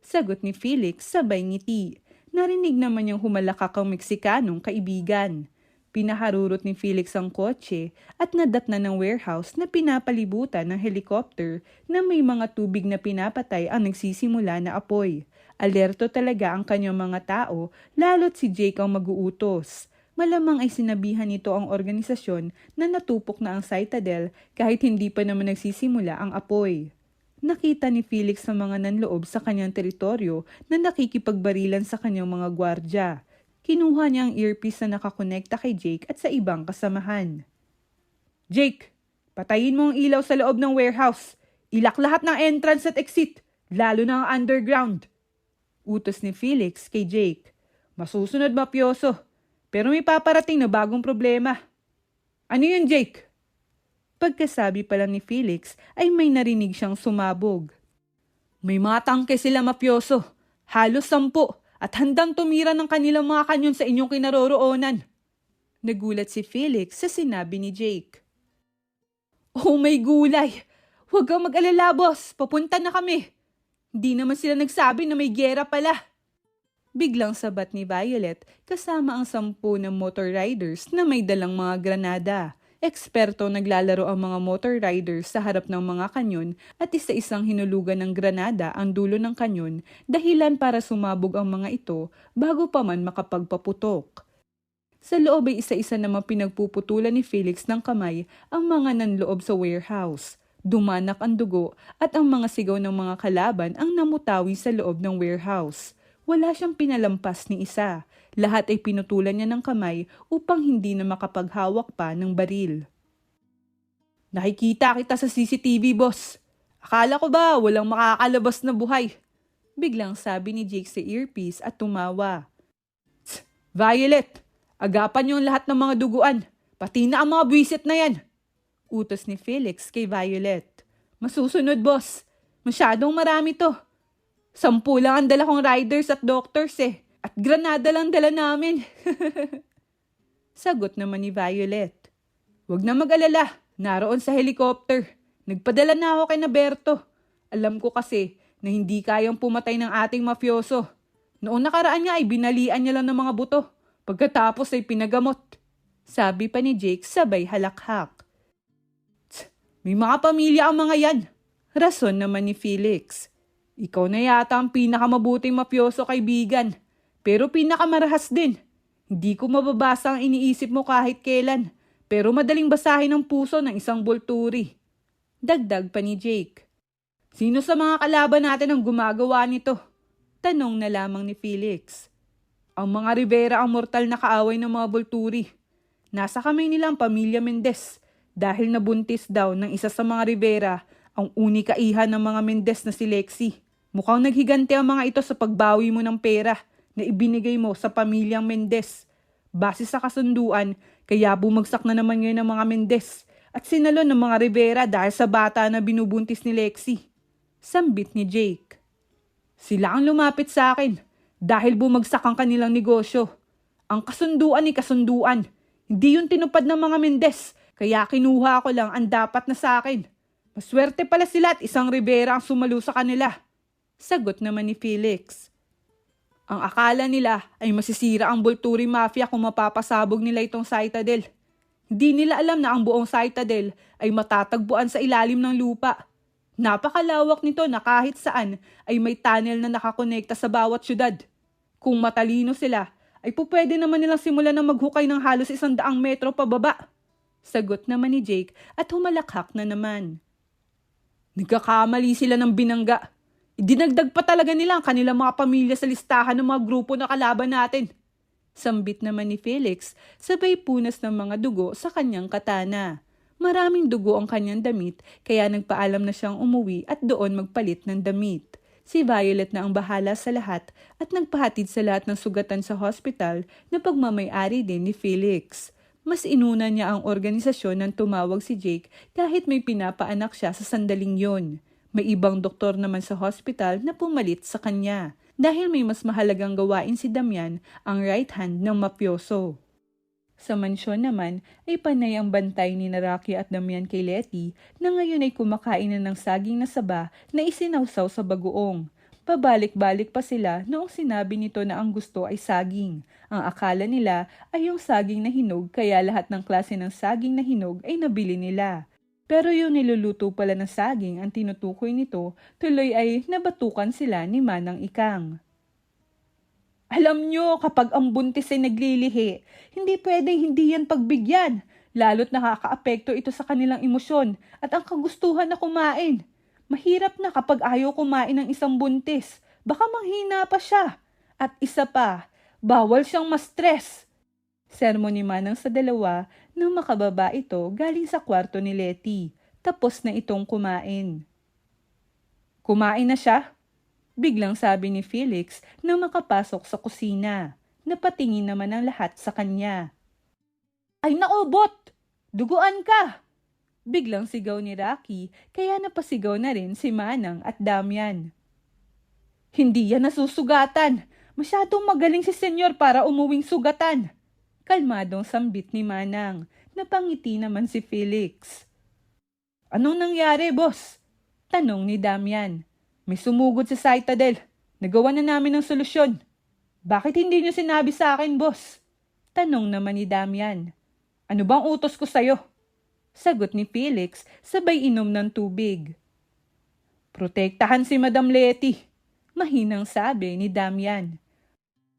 Sagot ni Felix sabay ngiti. Narinig naman yung humalakak ang Meksikanong kaibigan. Pinaharurot ni Felix ang kotse at nadatnan ng warehouse na pinapalibutan ng helicopter na may mga tubig na pinapatay ang nagsisimula na apoy. Alerto talaga ang kanyang mga tao, lalo't si Jake ang mag-uutos. Malamang ay sinabihan nito ang organisasyon na natupok na ang Citadel kahit hindi pa naman nagsisimula ang apoy. Nakita ni Felix sa mga nanloob sa kanyang teritoryo na nakikipagbarilan sa kanyang mga gwardya. Kinuha niya ang earpiece na nakakonekta kay Jake at sa ibang kasamahan. Jake, patayin mo ang ilaw sa loob ng warehouse. Ilak lahat ng entrance at exit, lalo na ang underground. Utos ni Felix kay Jake. Masusunod mafioso, pero may paparating na bagong problema. Ano yun, Jake? Pagkasabi pa lang ni Felix ay may narinig siyang sumabog. May mga tangke sila mafioso, halos 10 at handang tumira ng kanilang mga kanyon sa inyong kinaroroonan. Nagulat si Felix sa sinabi ni Jake. Oh may gulay! Huwag kang mag-alala, boss. Papunta na kami. Di naman sila nagsabi na may giyera pala. Biglang sabat ni Violet kasama ang 10 na motor riders na may dalang mga granada. Eksperto naglalaro ang mga motor riders sa harap ng mga kanyon at isa-isang hinulugan ng granada ang dulo ng kanyon dahilan para sumabog ang mga ito bago pa man makapagpaputok. Sa loob ay isa-isa namang pinagpuputulan ni Felix ng kamay ang mga nanloob sa warehouse. Dumanak ang dugo at ang mga sigaw ng mga kalaban ang namutawi sa loob ng warehouse. Wala siyang pinalampas ni isa. Lahat ay pinutulan niya ng kamay upang hindi na makapaghawak pa ng baril. Nakikita kita sa CCTV, boss. Akala ko ba walang makakalabas na buhay? Biglang sabi ni Jake sa earpiece at tumawa. Violet, agapan niyo ang lahat ng mga duguan. Pati na ang mga buwisit na yan. Utos ni Felix kay Violet. Masusunod, boss. Masyadong marami to. 10 lang ang dala kong riders at doctors At granada lang dala namin. Sagot naman ni Violet. Huwag na mag-alala. Naroon sa helicopter. Nagpadala na ako kay Naberto. Alam ko kasi na hindi kayang pumatay ng ating mafioso. Noong nakaraan niya ay binalian niya lang ng mga buto. Pagkatapos ay pinagamot. Sabi pa ni Jake sabay halakhak. May mga pamilya ang mga yan. Rason naman ni Felix. Ikaw na yata ang pinakamabuting mafioso kaibigan. Pero pinakamarahas din. Hindi ko mababasa ang iniisip mo kahit kailan. Pero madaling basahin ang puso ng isang bulturi. Dagdag pa ni Jake. Sino sa mga kalaban natin ang gumagawa nito? Tanong na lamang ni Felix. Ang mga Rivera ang mortal na kaaway ng mga bulturi. Nasa kamay nila ang pamilya Mendez. Dahil nabuntis daw ng isa sa mga Rivera ang unika iha ng mga Mendez na si Lexi. Mukhang naghiganti ang mga ito sa pagbawi mo ng pera na ibinigay mo sa pamilyang Mendez. Base sa kasunduan, kaya bumagsak na naman ngayon ang mga Mendez at sinalon ng mga Rivera dahil sa bata na binubuntis ni Lexi. Sambit ni Jake. Sila ang lumapit sa akin dahil bumagsak ang kanilang negosyo. Ang kasunduan ni kasunduan. Hindi yung tinupad ng mga Mendez. Kaya kinuha ko lang ang dapat na sa akin. Maswerte pala sila at isang Rivera ang sumalo sa kanila. Sagot naman ni Felix. Ang akala nila ay masisira ang Bulturi Mafia kung mapapasabog nila itong Citadel. Hindi nila alam na ang buong Citadel ay matatagpuan sa ilalim ng lupa. Napakalawak nito na kahit saan ay may tunnel na nakakonekta sa bawat syudad. Kung matalino sila, ay pupwede naman nilang simulan ng maghukay ng halos 100 metro pababa. Sagot naman ni Jake at humalakhak na naman. Nagkakamali sila ng binangga. Idinagdag pa talaga nila ang kanilang mga pamilya sa listahan ng mga grupo na kalaban natin. Sambit naman ni Felix sabay punas ng mga dugo sa kanyang katana. Maraming dugo ang kanyang damit kaya nagpaalam na siyang umuwi at doon magpalit ng damit. Si Violet na ang bahala sa lahat at nagpahatid sa lahat ng sugatan sa hospital na pagmamay-ari din ni Felix. Mas inuna niya ang organisasyon nang tumawag si Jake kahit may pinapaanak siya sa sandaling yon. May ibang doktor naman sa hospital na pumalit sa kanya dahil may mas mahalagang gawain si Damian, ang right hand ng mafioso. Sa mansyon naman ay panay ang bantay ni Rocky at Damian kay Letty na ngayon ay kumakain na ng saging na saba na isinawsaw sa bagoong. Pabalik-balik pa sila noong sinabi nito na ang gusto ay saging. Ang akala nila ay yung saging na hinog kaya lahat ng klase ng saging na hinog ay nabili nila. Pero yung niluluto pala ng saging ang tinutukoy nito, tuloy ay nabatukan sila ni Manang Ikang. Alam nyo, kapag ang buntis ay naglilihi, hindi pwedeng hindi yan pagbigyan. Lalo't nakakaapekto ito sa kanilang emosyon at ang kagustuhan na kumain. Mahirap na kapag ayaw kumain ng isang buntis. Baka manghina pa siya. At isa pa, bawal siyang ma-stress. Sermon ni Manang sa dalawa nang makababa ito galing sa kwarto ni Letty. Tapos na itong kumain. Kumain na siya? Biglang sabi ni Felix nang makapasok sa kusina. Napatingin naman ang lahat sa kanya. Ay naku, Bot! Duguan ka! Biglang sigaw ni Rocky kaya napasigaw na rin si Manang at Damian. Hindi yan nasusugatan. Masyadong magaling si Senyor para umuwing sugatan. Kalmadong sambit ni Manang. Napangiti naman si Felix. Anong nangyari, boss? Tanong ni Damian. May sumugod sa Citadel. Nagawa na namin ng solusyon. Bakit hindi niyo sinabi sa akin, boss? Tanong naman ni Damian. Ano bang utos ko sa'yo? Sagot ni Felix sabay inom ng tubig. Protektahan si Madam Letty. Mahinang sabi ni Damian.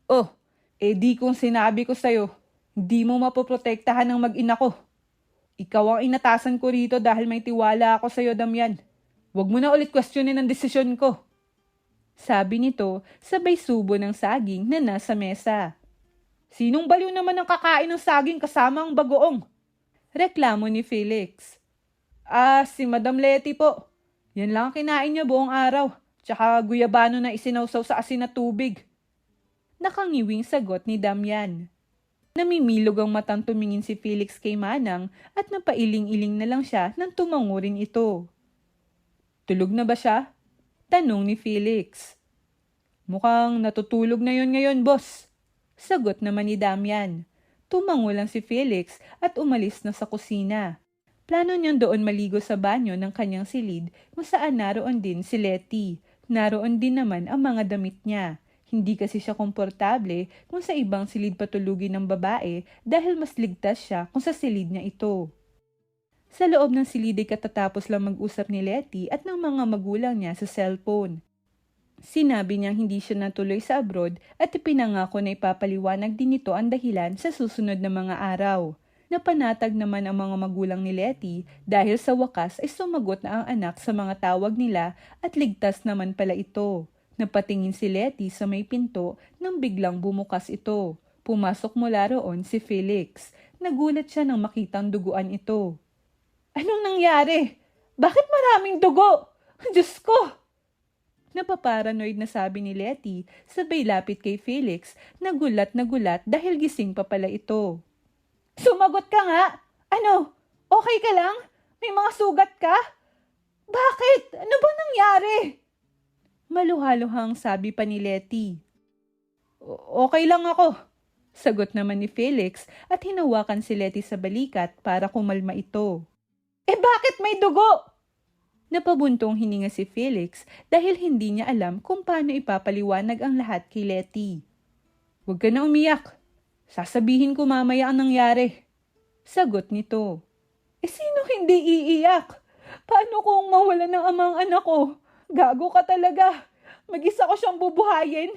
Oh, di kung sinabi ko sa'yo, hindi mo mapoprotektahan ng mag-ina ko. Ikaw ang inatasan ko rito dahil may tiwala ako sa'yo, Damian. Huwag mo na ulit questionin ang desisyon ko. Sabi nito, sabay subo ng saging na nasa mesa. Sinong baliw naman ang kakain ng saging kasama ang bagoong? Reklamo ni Felix. Si Madam Letty po. Yan lang ang kinain niya buong araw. Tsaka guyabano na isinawsaw sa asin na tubig. Nakangiwing sagot ni Damian. Namimilog ang matang tumingin si Felix kay Manang at napailing-iling na lang siya nang tumango rin ito. Tulog na ba siya? Tanong ni Felix. Mukhang natutulog na yon ngayon, boss. Sagot naman ni Damian. Tumango lang si Felix at umalis na sa kusina. Plano niyang doon maligo sa banyo ng kanyang silid kung saan naroon din si Letty. Naroon din naman ang mga damit niya. Hindi kasi siya komportable kung sa ibang silid patulugin ng babae dahil mas ligtas siya kung sa silid niya ito. Sa loob ng silid ay katatapos lang mag-usap ni Letty at ng mga magulang niya sa cellphone. Sinabi niyang hindi siya natuloy sa abroad at ipinangako na ipapaliwanag din nito ang dahilan sa susunod na mga araw. Napanatag naman ang mga magulang ni Letty dahil sa wakas ay sumagot na ang anak sa mga tawag nila at ligtas naman pala ito. Napatingin si Letty sa may pinto nang biglang bumukas ito. Pumasok mula roon si Felix. Nagulat siya nang makitang duguan ito. Anong nangyari? Bakit maraming dugo? Diyos ko! Napaparanoid na sabi ni Letty, sabay lapit kay Felix, nagulat dahil gising pa pala ito. Sumagot ka nga! Ano? Okay ka lang? May mga sugat ka? Bakit? Ano ba nangyari? Maluhaluhang sabi pa ni Letty. Okay lang ako. Sagot naman ni Felix at hinawakan si Letty sa balikat para kumalma ito. Bakit may dugo? Napabuntong hininga si Felix dahil hindi niya alam kung paano ipapaliwanag ang lahat kay Letty. Huwag ka na umiyak. Sasabihin ko mamaya ang nangyari. Sagot nito. Sino hindi iiyak? Paano kung mawala ng amang anak ko? Gago ka talaga. Mag-isa ko siyang bubuhayin.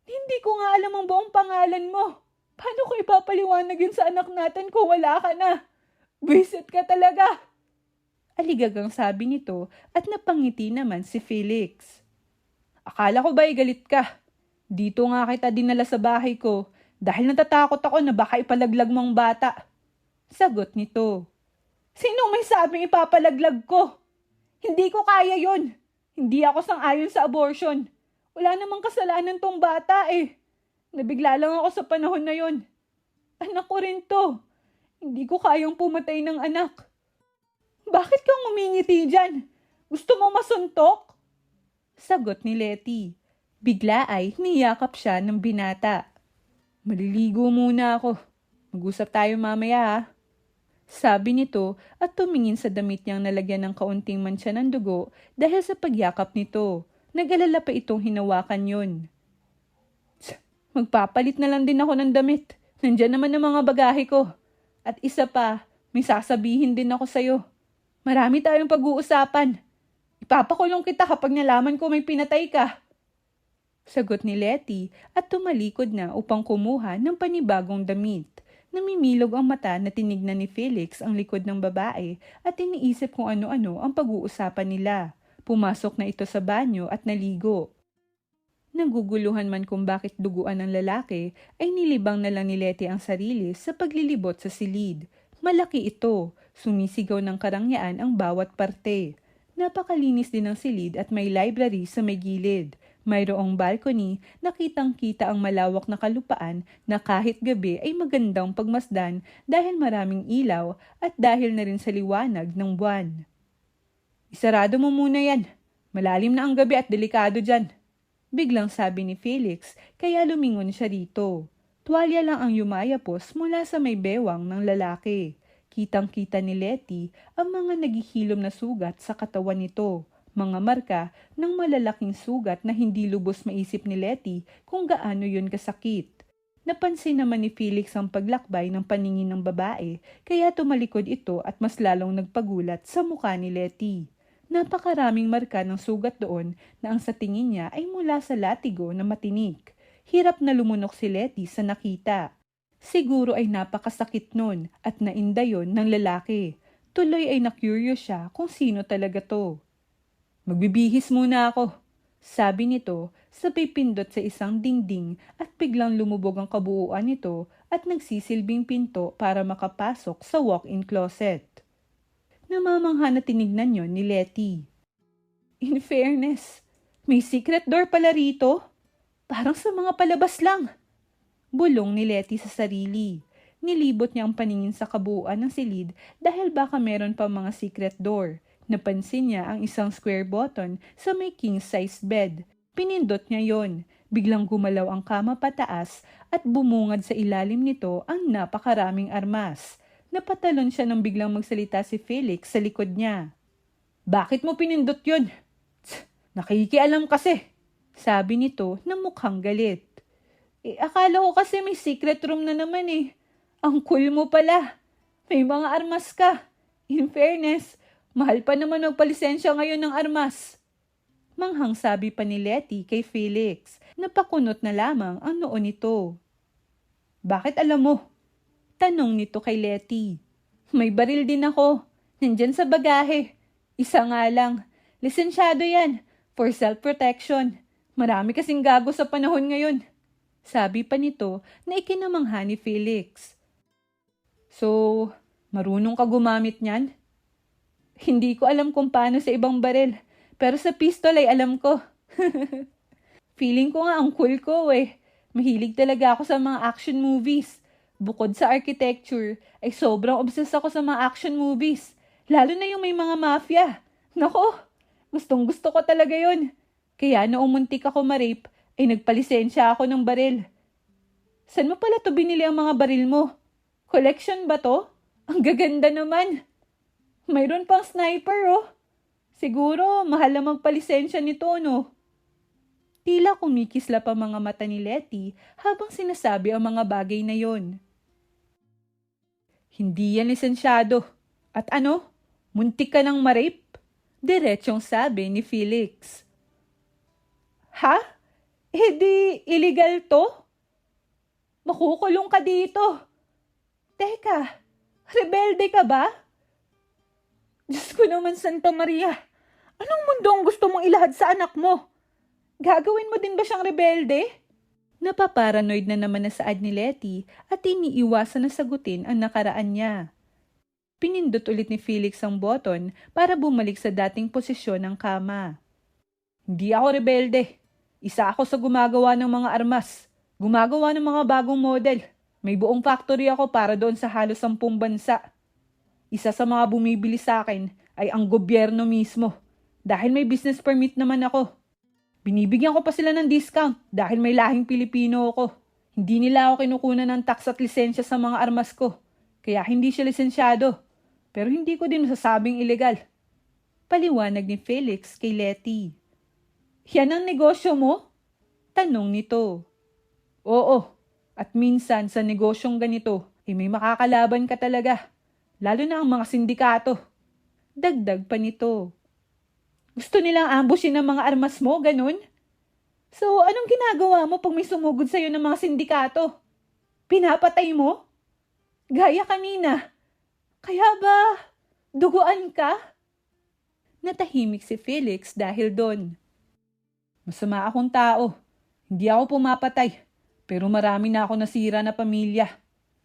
Hindi ko nga alam ang buong pangalan mo. Paano ko ipapaliwanag yun sa anak natin kung wala ka na? Buisit ka talaga. Aligagang sabi nito at napangiti naman si Felix. Akala ko ba'y galit ka? Dito nga kita dinala sa bahay ko dahil natatakot ako na baka ipalaglag mong bata. Sagot nito. Sino may sabing ipapalaglag ko? Hindi ko kaya yon. Hindi ako sang-ayon sa abortion. Wala namang kasalanan tong bata eh. Nabigla lang ako sa panahon na yon. Anak ko rin to. Hindi ko kayang pumatay ng anak. Bakit kang umingiti dyan? Gusto mo masuntok? Sagot ni Letty. Bigla ay niyakap siya ng binata. Maliligo muna ako. Mag-usap tayo mamaya ha. Sabi nito at tumingin sa damit niyang nalagyan ng kaunting mantsa ng dugo dahil sa pagyakap nito. Nag-alala pa itong hinawakan yun. Magpapalit na lang din ako ng damit. Nandyan naman ang mga bagahe ko. At isa pa, may sasabihin din ako sa'yo. Marami tayong pag-uusapan. Ipapakulong kita kapag nalaman ko may pinatay ka. Sagot ni Letty at tumalikod na upang kumuha ng panibagong damit. Namimilog ang mata na tinignan ni Felix ang likod ng babae at iniisip kung ano-ano ang pag-uusapan nila. Pumasok na ito sa banyo at naligo. Naguguluhan man kung bakit duguan ng lalaki, ay nilibang na lang ni Letty ang sarili sa paglilibot sa silid. Malaki ito, sumisigaw ng karangyaan ang bawat parte. Napakalinis din ng silid at may library sa may gilid. Mayroong balcony, nakitang-kita ang malawak na kalupaan na kahit gabi ay magandang pagmasdan dahil maraming ilaw at dahil na rin sa liwanag ng buwan. Isarado mo muna yan. Malalim na ang gabi at delikado dyan. Biglang sabi ni Felix, kaya lumingon siya rito. Tuwalya lang ang yumayapos mula sa may bewang ng lalaki. Kitang-kita ni Letty ang mga naghihilom na sugat sa katawan nito. Mga marka ng malalaking sugat na hindi lubos maisip ni Letty kung gaano yun kasakit. Napansin naman ni Felix ang paglakbay ng paningin ng babae, kaya tumalikod ito at mas lalong nagpagulat sa mukha ni Letty. Napakaraming marka ng sugat doon na ang sa tingin niya ay mula sa latigo na matinik. Hirap na lumunok si Letty sa nakita. Siguro ay napakasakit nun at nainda yon ng lalaki. Tuloy ay na-curious siya kung sino talaga to. Magbibihis muna ako, sabi nito sabay pindot sa isang dingding at biglang lumubog ang kabuuan nito at nagsisilbing pinto para makapasok sa walk-in closet. Namamangha na tinignan yon ni Letty. In fairness, may secret door pala rito. Parang sa mga palabas lang. Bulong ni Letty sa sarili. Nilibot niya ang paningin sa kabuuan ng silid dahil baka meron pa mga secret door. Napansin niya ang isang square button sa may king-size bed. Pinindot niya yon. Biglang gumalaw ang kama pataas at bumungad sa ilalim nito ang napakaraming armas. Napatalon siya nang biglang magsalita si Felix sa likod niya. Bakit mo pinindot yun? Nakikialam kasi, sabi nito na mukhang galit. Akala ko kasi may secret room na naman eh. Ang cool mo pala. May mga armas ka. In fairness, mahal pa naman magpalisensya ngayon ng armas. Manghang sabi pa ni Letty kay Felix. Napakunot na lamang ang noo nito. Bakit alam mo? Tanong nito kay Letty. May baril din ako. Nandyan sa bagahe. Isa nga lang. Lisensyado yan. For self-protection. Marami kasing gago sa panahon ngayon. Sabi pa nito na ikinamangha ni Felix. So, marunong ka gumamit niyan? Hindi ko alam kung paano sa ibang baril. Pero sa pistol ay alam ko. Feeling ko nga ang cool ko eh. Mahilig talaga ako sa mga action movies. Bukod sa architecture, ay sobrang obsessed ako sa mga action movies. Lalo na yung may mga mafia. Nako, gustong gusto ko talaga yun. Kaya noong muntik ako ma-rape, ay nagpalisensya ako ng baril. Saan mo pala to binili ang mga baril mo? Collection ba to? Ang gaganda naman. Mayroon pang sniper oh. Siguro, mahal na magpalisensya nito no? Tila kumikisla pa mga mata ni Letty habang sinasabi ang mga bagay na yon. Hindi yan lisensyado. At ano? Muntik ka ng ma-rape? Diretsyong sabi ni Felix. Ha? Di illegal to? Makukulong ka dito. Teka, rebelde ka ba? Diyos ko naman, Santa Maria. Anong mundo ang gusto mong ilahad sa anak mo? Gagawin mo din ba siyang rebelde? Napaparanoid na naman na saad ni Letty at iniiwasan na sagutin ang nakaraan niya. Pinindot ulit ni Felix ang button para bumalik sa dating posisyon ng kama. Hindi ako rebelde. Isa ako sa gumagawa ng mga armas. Gumagawa ng mga bagong model. May buong factory ako para doon sa halos 10 bansa. Isa sa mga bumibili sa akin ay ang gobyerno mismo. Dahil may business permit naman ako. Binibigyan ko pa sila ng discount dahil may lahing Pilipino ako. Hindi nila ako kinukunan ng tax at lisensya sa mga armas ko. Kaya hindi siya lisensyado. Pero hindi ko din masasabing ilegal. Paliwanag ni Felix kay Letty. Yan ang negosyo mo? Tanong nito. Oo. At minsan sa negosyong ganito, may makakalaban ka talaga. Lalo na ang mga sindikato. Dagdag pa nito. Gusto nilang ambushin ang mga armas mo, ganun? So, anong ginagawa mo pag may sumugod sa'yo ng mga sindikato? Pinapatay mo? Gaya kanina. Kaya ba, duguan ka? Natahimik si Felix dahil doon. Masama akong tao. Hindi ako pumapatay. Pero marami na ako nasira na pamilya.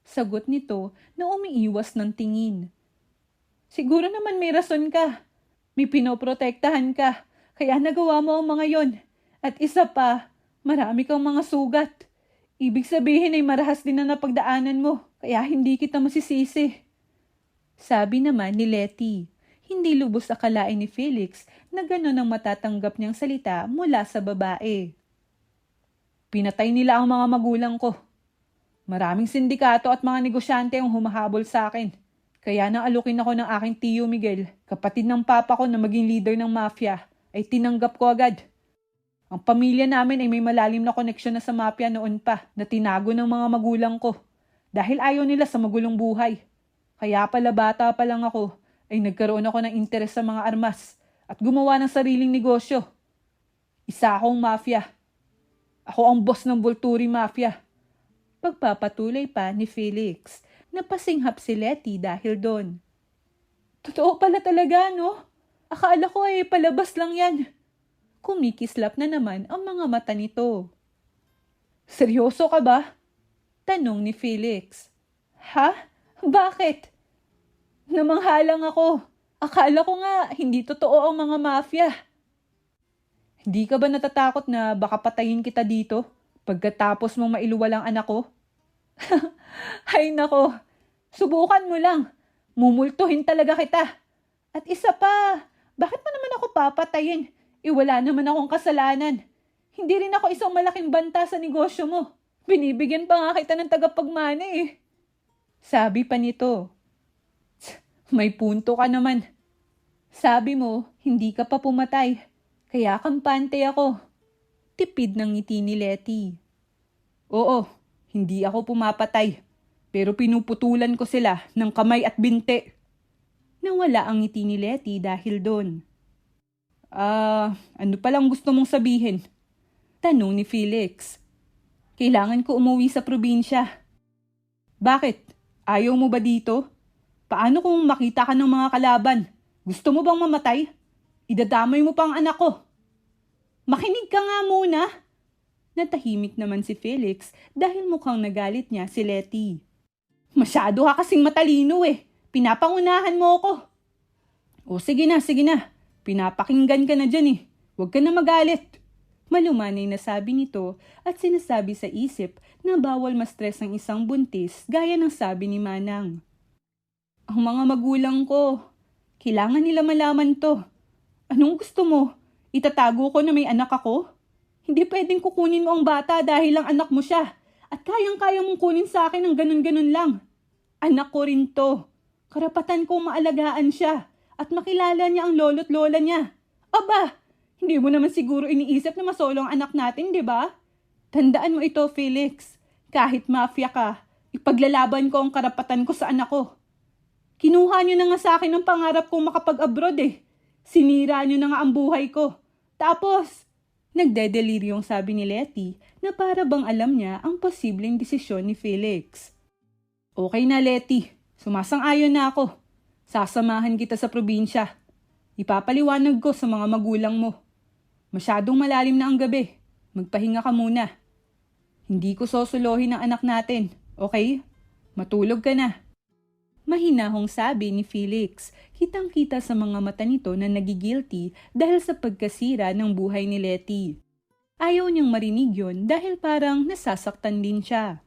Sagot nito na umiiwas ng tingin. Siguro naman may rason ka. May pinoprotektahan ka. Kaya nagawa mo ang mga yon. At isa pa, marami kang mga sugat. Ibig sabihin ay marahas din na napagdaanan mo. Kaya hindi kita masisisi. Sabi naman ni Letty. Hindi lubos akalain ni Felix na gano'n ang matatanggap niyang salita mula sa babae. Pinatay nila ang mga magulang ko. Maraming sindikato at mga negosyante ang humahabol sa akin. Kaya nang alukin ako ng aking tiyo Miguel, kapatid ng papa ko na maging leader ng mafia, ay tinanggap ko agad. Ang pamilya namin ay may malalim na koneksyon na sa mafia noon pa na tinago ng mga magulang ko dahil ayaw nila sa magulong buhay. Kaya pala bata pa lang ako ay nagkaroon ako ng interes sa mga armas at gumawa ng sariling negosyo. Isa akong mafia. Ako ang boss ng Volturi Mafia. Pagpapatuloy pa ni Felix, napasinghap si Letty dahil doon. Totoo pala talaga, no? Akala ko ay palabas lang yan. Kumikislap na naman ang mga mata nito. Seryoso ka ba? Tanong ni Felix. Ha? Bakit? Namanghalang ako. Akala ko nga hindi totoo ang mga mafia. Hindi ka ba natatakot na baka patayin kita dito pagkatapos mong mailuwalang anak ko? Ay nako, subukan mo lang. Mumultuhin talaga kita. At isa pa, bakit mo naman ako papatayin? Wala naman akong kasalanan. Hindi rin ako isang malaking banta sa negosyo mo. Binibigyan pa nga kita ng tagapagmana eh. Sabi pa nito. May punto ka naman. Sabi mo, hindi ka pa pumatay. Kaya kampante ako. Tipid ng ngiti ni Letty. Oo, hindi ako pumapatay. Pero pinuputulan ko sila ng kamay at binte. Nawala ang ngiti ni Letty dahil doon. Ano palang gusto mong sabihin? Tanong ni Felix. Kailangan ko umuwi sa probinsya. Bakit? Ayaw mo ba dito? Paano kung makita ka ng mga kalaban? Gusto mo bang mamatay? Idadamay mo pa ang anak ko. Makinig ka nga muna. Natahimik naman si Felix dahil mukhang nagalit niya si Letty. Masyado ka kasing matalino eh. Pinapangunahan mo ako. O sige na. Pinapakinggan ka na dyan eh. Huwag ka na magalit. Malumanay na sabi nito at sinasabi sa isip na bawal ma-stress ang isang buntis gaya ng sabi ni Manang. Ang mga magulang ko, kailangan nila malaman to. Anong gusto mo? Itatago ko na may anak ako? Hindi pwedeng kukunin mo ang bata dahil lang anak mo siya at kayang-kaya mong kunin sa akin ng ganun-ganun lang. Anak ko rin to. Karapatan kong maalagaan siya at makilala niya ang lolo't lola niya. Aba, hindi mo naman siguro iniisip na masolo ang anak natin, di ba? Tandaan mo ito, Felix. Kahit mafia ka, ipaglalaban ko ang karapatan ko sa anak ko. Kinuha niyo na nga sa akin ang pangarap kong makapag-abroad eh. Sinira niyo na nga ang buhay ko. Tapos, nagdedeliryong sabi ni Letty na para bang alam niya ang posibleng desisyon ni Felix. Okay na, Letty. Sumasang-ayon na ako. Sasamahan kita sa probinsya. Ipapaliwanag ko sa mga magulang mo. Masyadong malalim na ang gabi. Magpahinga ka muna. Hindi ko sosolohin ang anak natin, okay? Matulog ka na. Mahinahong sabi ni Felix, kitang-kita sa mga mata nito na nagigilty dahil sa pagkasira ng buhay ni Letty. Ayaw niyang marinig yun dahil parang nasasaktan din siya.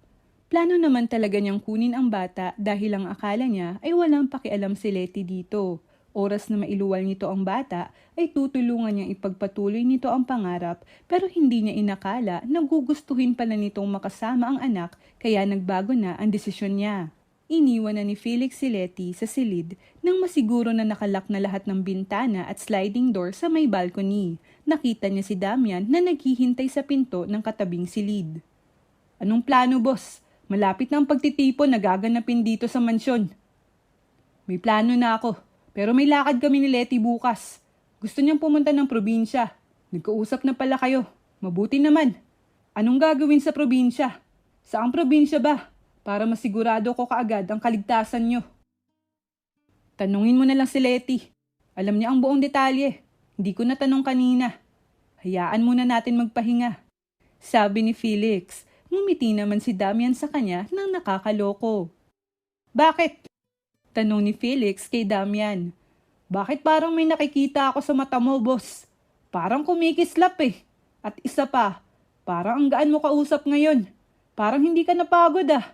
Plano naman talaga niyang kunin ang bata dahil ang akala niya ay walang pakialam si Letty dito. Oras na mailuwal nito ang bata ay tutulungan niyang ipagpatuloy nito ang pangarap pero hindi niya inakala na gugustuhin pala nitong makasama ang anak kaya nagbago na ang desisyon niya. Iniwan na ni Felix si Letty sa silid nang masiguro na nakalak na lahat ng bintana at sliding door sa may balcony. Nakita niya si Damian na naghihintay sa pinto ng katabing silid. Anong plano, boss? Malapit na ang pagtitipon na gaganapin dito sa mansyon. May plano na ako, pero may lakad kami ni Letty bukas. Gusto niyang pumunta ng probinsya. Nagkausap na pala kayo. Mabuti naman. Anong gagawin sa probinsya? Saang probinsya ba? Para masigurado ko kaagad ang kaligtasan nyo. Tanungin mo na lang si Letty. Alam niya ang buong detalye. Hindi ko natanong kanina. Hayaan muna natin magpahinga. Sabi ni Felix. Ngumiti naman si Damian sa kanya nang nakakaloko. Bakit? Tanong ni Felix kay Damian. Bakit parang may nakikita ako sa mata mo, boss? Parang kumikislap eh. At isa pa, parang ang gaan mo kausap ngayon. Parang hindi ka napagod ah.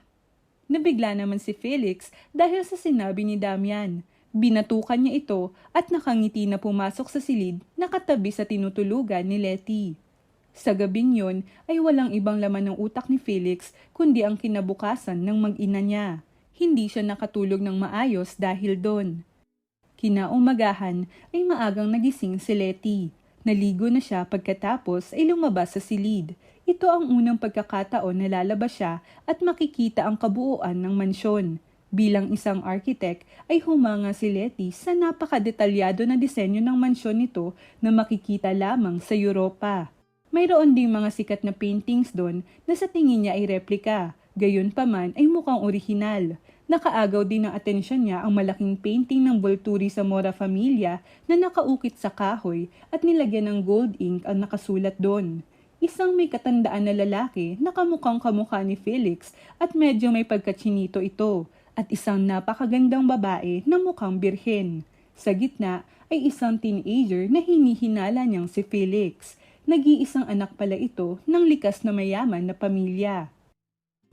Nabigla naman si Felix dahil sa sinabi ni Damian. Binatukan niya ito at nakangiti na pumasok sa silid na katabi sa tinutulugan ni Letty. Sa gabing yon ay walang ibang laman ng utak ni Felix kundi ang kinabukasan ng mag-ina niya. Hindi siya nakatulog ng maayos dahil doon. Kinaumagahan ay maagang nagising si Letty. Naligo na siya pagkatapos ay lumabas sa silid. Ito ang unang pagkakataon na lalabas siya at makikita ang kabuuan ng mansyon. Bilang isang architect ay humanga si Letty sa napakadetalyado na disenyo ng mansyon nito na makikita lamang sa Europa. Mayroon ding mga sikat na paintings doon na sa tingin niya ay replika, gayon pa man ay mukhang orihinal. Nakaagaw din ng atensyon niya ang malaking painting ng Volturi sa Mora Familia na nakaukit sa kahoy at nilagyan ng gold ink ang nakasulat doon. Isang may katandaan na lalaki na kamukhang kamukha ni Felix at medyo may pagkachinito ito at isang napakagandang babae na mukhang birhen. Sa gitna ay isang teenager na hinihinala niyang si Felix. Nag-iisang anak pala ito ng likas na mayaman na pamilya.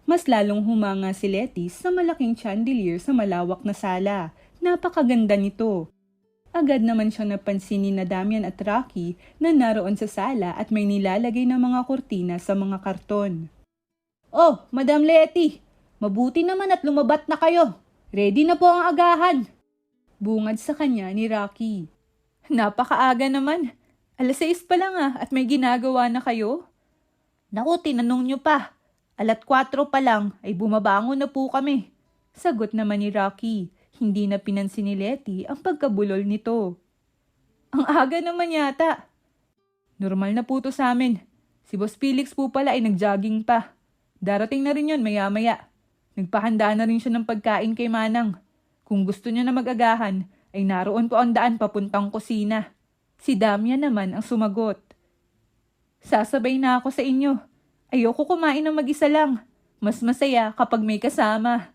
Mas lalong humanga si Letty sa malaking chandelier sa malawak na sala. Napakaganda nito. Agad naman siyang napansin ni Damian at Rocky na naroon sa sala at may nilalagay na mga kurtina sa mga karton. Oh, Madam Letty! Mabuti naman at lumabat na kayo. Ready na po ang agahan. Bungad sa kanya ni Rocky. Napakaaga naman. 6:00 pa lang at may ginagawa na kayo? Naku, tinanong nyo pa. 4:00 pa lang ay bumabangon na po kami. Sagot naman ni Rocky. Hindi na pinansin ni Letty ang pagkabulol nito. Ang aga naman yata. Normal na po to sa amin. Si Boss Felix po pala ay nag-jogging pa. Darating na rin yun maya-maya. Nagpahanda na rin siya ng pagkain kay Manang. Kung gusto niya na mag-agahan, ay naroon po ang daan papuntang kusina. Si Damian naman ang sumagot. Sasabay na ako sa inyo. Ayoko kumain ng mag-isa lang. Mas masaya kapag may kasama.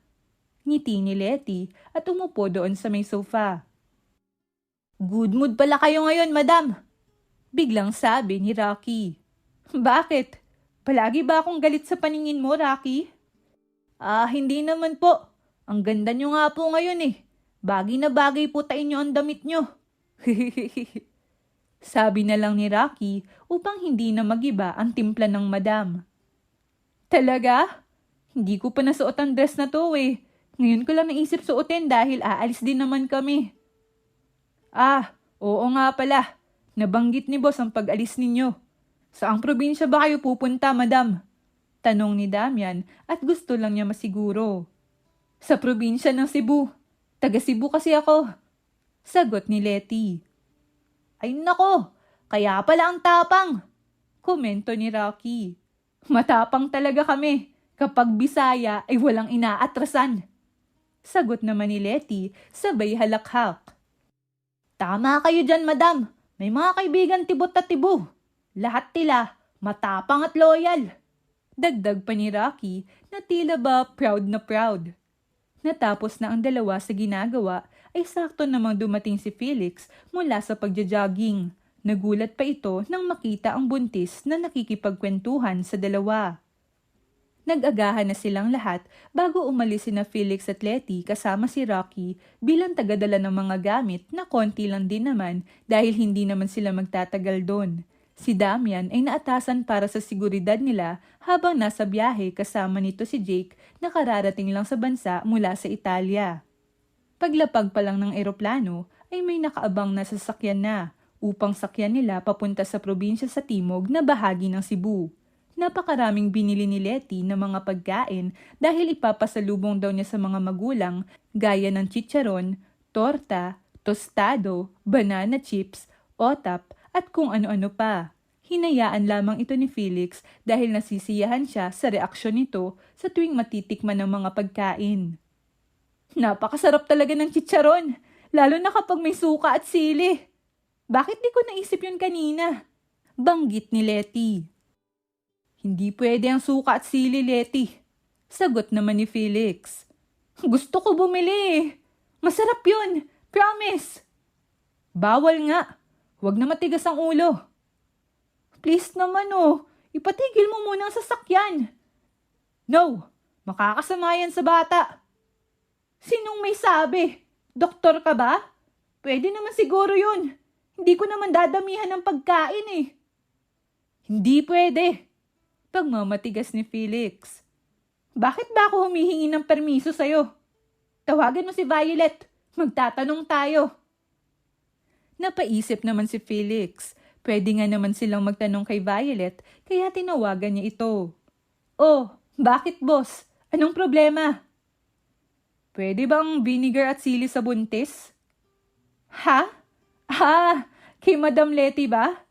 Ngiti ni Letty at umupo doon sa may sofa. Good mood pala kayo ngayon, madam. Biglang sabi ni Rocky. Bakit? Palagi ba akong galit sa paningin mo, Rocky? Hindi naman po. Ang ganda nyo nga po ngayon eh. Bagay na bagay po tayo ang damit nyo. Sabi na lang ni Rocky upang hindi na magiba ang timpla ng madam. Talaga? Hindi ko pa nasuot ang dress na to eh. Ngayon ko lang naisip suotin dahil aalis din naman kami. Oo nga pala. Nabanggit ni boss ang pag-alis ninyo. Saang probinsya ba kayo pupunta, madam? Tanong ni Damian at gusto lang niya masiguro. Sa probinsya ng Cebu. Taga Cebu kasi ako. Sagot ni Letty. Ay nako, kaya pala ang tapang. Komento ni Rocky. Matapang talaga kami. Kapag Bisaya ay walang inaatrasan. Sagot naman ni Letty, sabay halakhak. Tama kayo dyan, madam. May mga kaibigan tibot at tibo. Lahat tila, matapang at loyal. Dagdag pa ni Rocky na tila ba proud na proud. Natapos na ang dalawa sa ginagawa ay sakto namang dumating si Felix mula sa pagja-jogging. Nagulat pa ito nang makita ang buntis na nakikipagkwentuhan sa dalawa. Nag-agahan na silang lahat bago umalis sina Felix at Letty kasama si Rocky bilang tagadala ng mga gamit na konti lang din naman dahil hindi naman sila magtatagal doon. Si Damian ay naatasan para sa seguridad nila habang nasa biyahe kasama nito si Jake na kararating lang sa bansa mula sa Italia. Paglapag pa lang ng eroplano ay may nakaabang na sasakyan na upang sakyan nila papunta sa probinsya sa timog na bahagi ng Cebu. Napakaraming binili ni Letty ng mga pagkain dahil ipapasalubong daw niya sa mga magulang gaya ng chicharon, torta, tostado, banana chips, otap at kung ano-ano pa. Hinayaan lamang ito ni Felix dahil nasisiyahan siya sa reaksyon nito sa tuwing matitikman ng mga pagkain. Napakasarap talaga ng chicharon, lalo na kapag may suka at sili. Bakit di ko naisip yun kanina? Banggit ni Letty. Hindi pwede ang suka at sili, Letty. Sagot naman ni Felix. Gusto ko bumili. Masarap yun. Promise. Bawal nga. Huwag na matigas ang ulo. Please naman ipatigil mo muna ang sasakyan. No, makakasama yan sa bata. Sinong may sabi? Doktor ka ba? Pwede naman siguro yun. Hindi ko naman dadamihan ng pagkain eh. Hindi pwede. Pagmamatigas ni Felix. Bakit ba ako humihingi ng permiso sa'yo? Tawagan mo si Violet. Magtatanong tayo. Napaisip naman si Felix. Pwede nga naman silang magtanong kay Violet, kaya tinawagan niya ito. Oh, bakit boss? Anong problema? Pwede bang vinegar at sili sa buntis? Ha? Kay Madam Letty ba?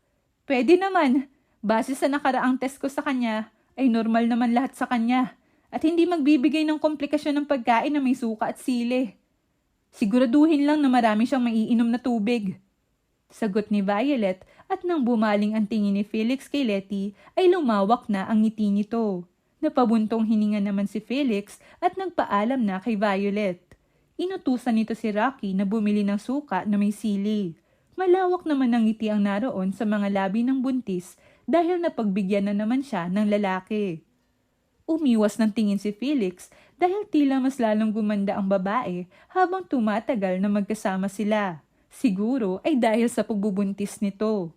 Pwede naman. Base sa nakaraang test ko sa kanya, ay normal naman lahat sa kanya. At hindi magbibigay ng komplikasyon ng pagkain na may suka at sili. Siguraduhin lang na marami siyang maiinom na tubig. Sagot ni Violet at nang bumaling ang tingin ni Felix kay Letty ay lumawak na ang ngiti nito. Napabuntong hininga naman si Felix at nagpaalam na kay Violet. Inutusan nito si Rocky na bumili ng suka na may sili. Malawak naman ang ngiti ang naroon sa mga labi ng buntis dahil napagbigyan na naman siya ng lalaki. Umiwas ng tingin si Felix dahil tila mas lalong gumanda ang babae habang tumatagal na magkasama sila. Siguro ay dahil sa pagbubuntis nito.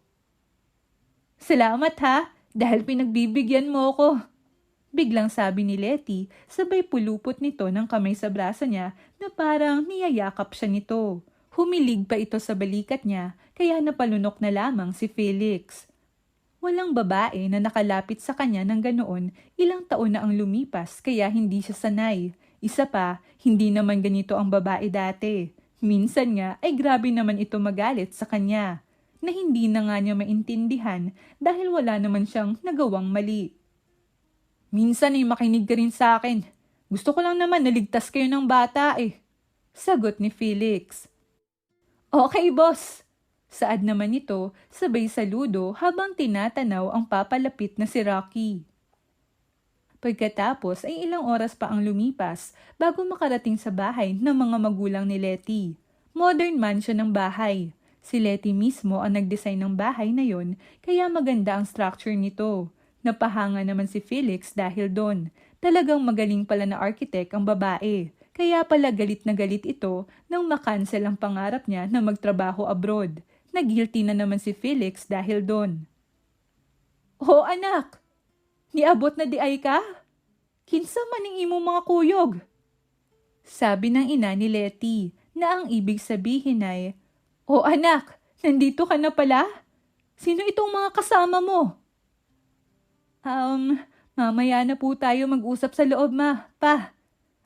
Salamat ha, dahil pinagbibigyan mo ko. Biglang sabi ni Letty, sabay pulupot nito ng kamay sa braso niya na parang niyayakap siya nito. Humilig pa ito sa balikat niya, kaya napalunok na lamang si Felix. Walang babae na nakalapit sa kanya ng ganoon, ilang taon na ang lumipas kaya hindi siya sanay. Isa pa, hindi naman ganito ang babae dati. Minsan nga ay grabe naman ito magalit sa kanya, na hindi na nga niya maintindihan dahil wala naman siyang nagawang mali. Minsan ay makinig ka rin sa akin. Gusto ko lang naman naligtas kayo ng bata eh. Sagot ni Felix. Okay boss. Saad naman ito sabay saludo habang tinatanaw ang papalapit na si Rocky. Pagkatapos ay ilang oras pa ang lumipas bago makarating sa bahay ng mga magulang ni Letty. Modern mansion ng bahay. Si Letty mismo ang nag-design ng bahay na yon kaya maganda ang structure nito. Napahanga naman si Felix dahil doon. Talagang magaling pala na architect ang babae. Kaya pala galit na galit ito nang makancel ang pangarap niya na magtrabaho abroad. Nag-guilty na naman si Felix dahil doon. Oh anak! Niabot na di ay ka? Kinsa maning imo mga kuyog? Sabi ng ina ni Letty na ang ibig sabihin ay, O anak, nandito ka na pala? Sino itong mga kasama mo? Mamaya na po tayo mag-usap sa loob pa.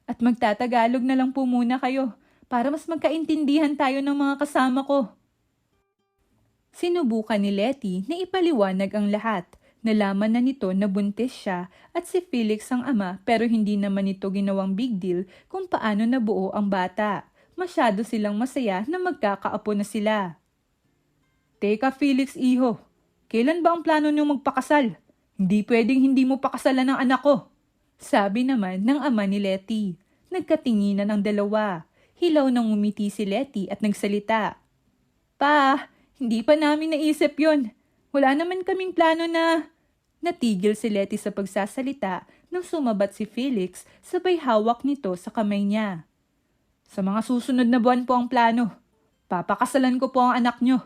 At magtatagalog na lang po muna kayo para mas magkaintindihan tayo ng mga kasama ko. Sinubukan ni Letty na ipaliwanag ang lahat. Nalaman na nito na buntis siya at si Felix ang ama pero hindi naman ito ginawang big deal kung paano nabuo ang bata. Masyado silang masaya na magkakaapo na sila. Teka Felix iho, kailan ba ang plano niyong magpakasal? Hindi pwedeng hindi mo pakasalan ng anak ko. Sabi naman ng ama ni Letty. Nagkatinginan ang dalawa. Hilaw nang umiti si Letty at nagsalita. Pa, hindi pa namin naisip yon. Wala naman kaming plano na... Natigil si Letty sa pagsasalita nang sumabat si Felix sabay hawak nito sa kamay niya. Sa mga susunod na buwan po ang plano. Papakasalan ko po ang anak nyo.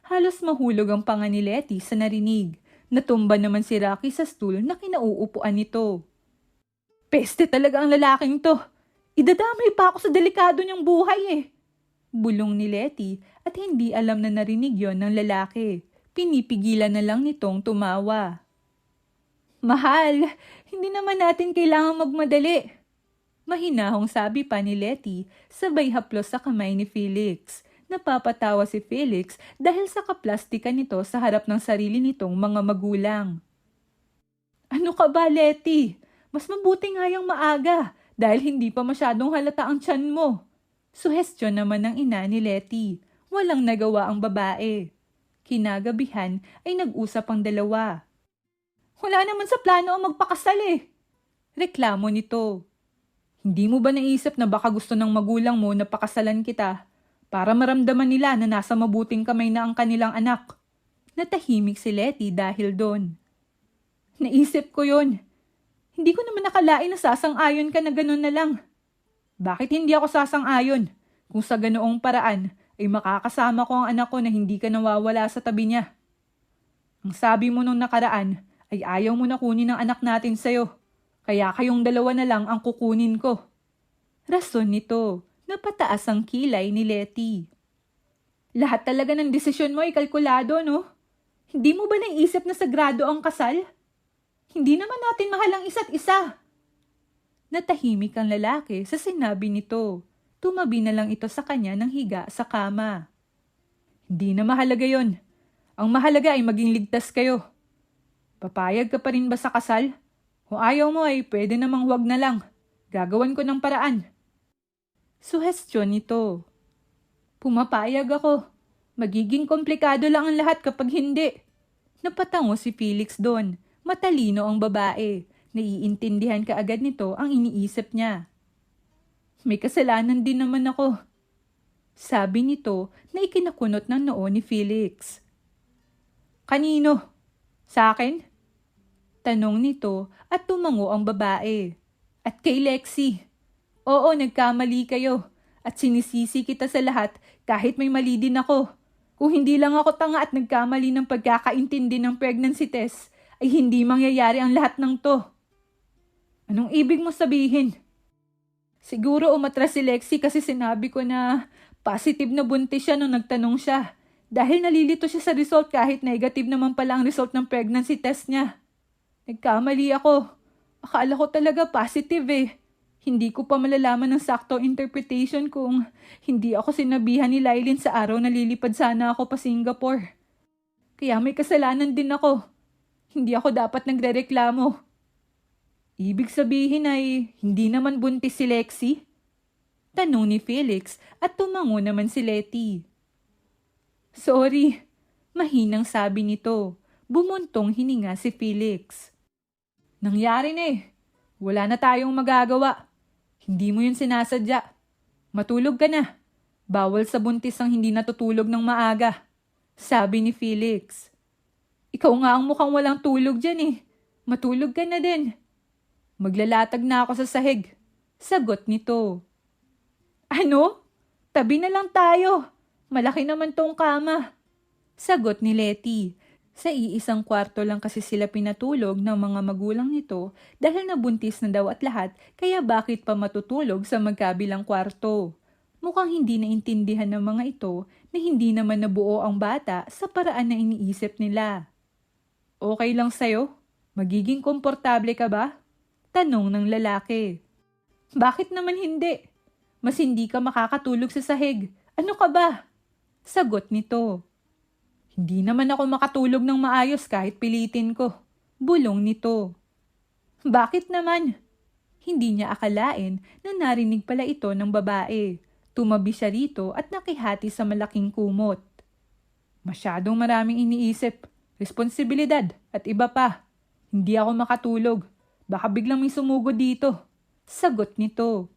Halos mahulog ang panga ni Letty sa narinig. Natumba naman si Rocky sa stool na kinauupuan nito. Peste talaga ang lalaking to. Idadamay pa ako sa delikado niyang buhay eh. Bulong ni Letty at hindi alam na narinig yon ng lalaki. Pinipigilan na lang nitong tumawa. Mahal, hindi naman natin kailangang magmadali. Mahinahong sabi pa ni Letty sabay haplos sa kamay ni Felix. Napapatawa si Felix dahil sa kaplastikan nito sa harap ng sarili nitong mga magulang. Ano ka ba, Letty? Mas mabuti nga yung maaga dahil hindi pa masyadong halata ang tiyan mo. Suhestyon naman ng ina ni Letty. Walang nagawa ang babae. Kinagabihan ay nag-usap ang dalawa. Wala naman sa plano ang magpakasal eh. Reklamo nito. Hindi mo ba naisip na baka gusto ng magulang mo na pakasalan kita para maramdaman nila na nasa mabuting kamay na ang kanilang anak? Natahimik si Letty dahil doon. Naisip ko yun. Hindi ko naman nakalain na sasang-ayon ka na ganun na lang. Bakit hindi ako sasang-ayon? Kung sa ganoong paraan ay makakasama ko ang anak ko na hindi ka nawawala sa tabi niya. Ang sabi mo nung nakaraan ay ayaw mo na kunin ang anak natin sa'yo. Kaya kayong dalawa na lang ang kukunin ko. Rason nito, napataas ang kilay ni Letty. Lahat talaga ng desisyon mo ay kalkulado, no? Hindi mo ba naisip na sagrado ang kasal? Hindi naman natin mahal ang isa't isa. Natahimik ang lalaki sa sinabi nito. Tumabi na lang ito sa kanya ng higa sa kama. Hindi na mahalaga yon. Ang mahalaga ay maging ligtas kayo. Papayag ka pa rin ba sa kasal? Kung ayaw mo ay pwede namang huwag na lang. Gagawan ko ng paraan. Suhestyon nito. Pumapayag ako. Magiging komplikado lang ang lahat kapag hindi. Napatango si Felix doon. Matalino ang babae. Naiintindihan ka agad nito ang iniisip niya. May kasalanan din naman ako. Sabi nito na ikinakunot ng noo ni Felix. Kanino? Sa akin? Tanong nito at tumango ang babae. At kay Lexi. Oo, nagkamali kayo. At sinisisi kita sa lahat kahit may mali din ako. Kung hindi lang ako tanga at nagkamali ng pagkakaintindi ng pregnancy test, ay hindi mangyayari ang lahat ng to. Anong ibig mo sabihin? Siguro umatras si Lexi kasi sinabi ko na positive na buntis siya nung nagtanong siya. Dahil nalilito siya sa result kahit negative naman pala ang result ng pregnancy test niya. Nagkamali ako. Akala ko talaga positive eh. Hindi ko pa malalaman ng sakto interpretation kung hindi ako sinabihan ni Lailin sa araw na lilipad sana ako pa Singapore. Kaya may kasalanan din ako. Hindi ako dapat nagrereklamo. Ibig sabihin ay hindi naman buntis si Lexi? Tanong ni Felix at tumango naman si Letty. Sorry, mahinang sabi nito. Bumuntong hininga si Felix. Nangyari na eh. Wala na tayong magagawa. Hindi mo yun sinasadya. Matulog ka na. Bawal sa buntis ang hindi natutulog ng maaga. Sabi ni Felix. Ikaw nga ang mukhang walang tulog dyan eh. Matulog ka na din. Maglalatag na ako sa sahig. Sagot nito. Ano? Tabi na lang tayo. Malaki naman tong kama. Sagot ni Letty. Sa iisang kwarto lang kasi sila pinatulog ng mga magulang nito dahil nabuntis na daw at lahat kaya bakit pa matutulog sa magkabilang kwarto. Mukhang hindi naintindihan ng mga ito na hindi naman nabuo ang bata sa paraan na iniisip nila. Okay lang sa'yo? Magiging komportable ka ba? Tanong ng lalaki. Bakit naman hindi? Mas hindi ka makakatulog sa sahig. Ano ka ba? Sagot nito. Hindi naman ako makatulog ng maayos kahit pilitin ko. Bulong nito. Bakit naman? Hindi niya akalain na narinig pala ito ng babae. Tumabi siya rito at nakihati sa malaking kumot. Masyadong maraming iniisip. Responsibilidad at iba pa. Hindi ako makatulog. Baka biglang may sumugod dito. Sagot nito.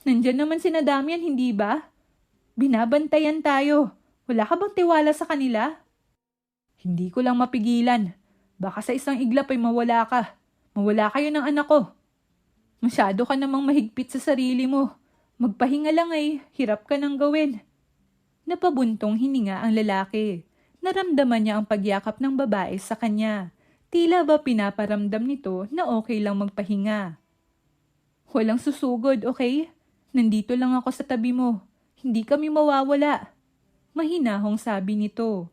Nandyan naman sina Damian, hindi ba? Binabantayan tayo. Wala ka bang tiwala sa kanila? Hindi ko lang mapigilan. Baka sa isang iglap ay mawala ka. Mawala kayo ng anak ko. Masyado ka namang mahigpit sa sarili mo. Magpahinga lang ay hirap ka nang gawin. Napabuntong hininga ang lalaki. Naramdaman niya ang pagyakap ng babae sa kanya. Tila ba pinaparamdam nito na okay lang magpahinga. Walang susugod, okay? Nandito lang ako sa tabi mo. Hindi kami mawawala. Mahinahong sabi nito.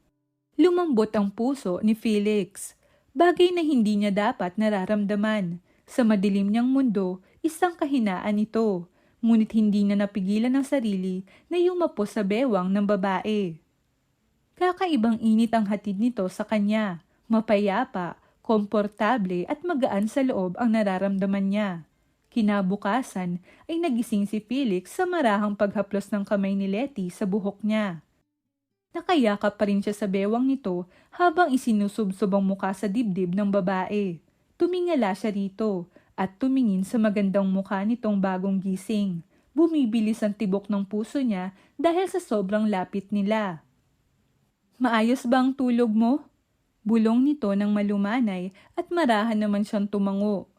Lumambot ang puso ni Felix. Bagay na hindi niya dapat nararamdaman. Sa madilim niyang mundo, isang kahinaan ito. ngunit hindi na napigilan ng sarili na yumapos sa bewang ng babae. Kakaibang init ang hatid nito sa kanya, mapayapa, komportable at magaan sa loob ang nararamdaman niya. Kinabukasan ay nagising si Felix sa marahang paghaplos ng kamay ni Letty sa buhok niya. Nakayakap pa rin siya sa bewang nito habang isinusubsob ang muka sa dibdib ng babae. Tumingala siya rito at tumingin sa magandang mukha nitong bagong gising. Bumibilis ang tibok ng puso niya dahil sa sobrang lapit nila. "Maayos ba ang tulog mo?" Bulong nito ng malumanay at marahan naman siyang tumango.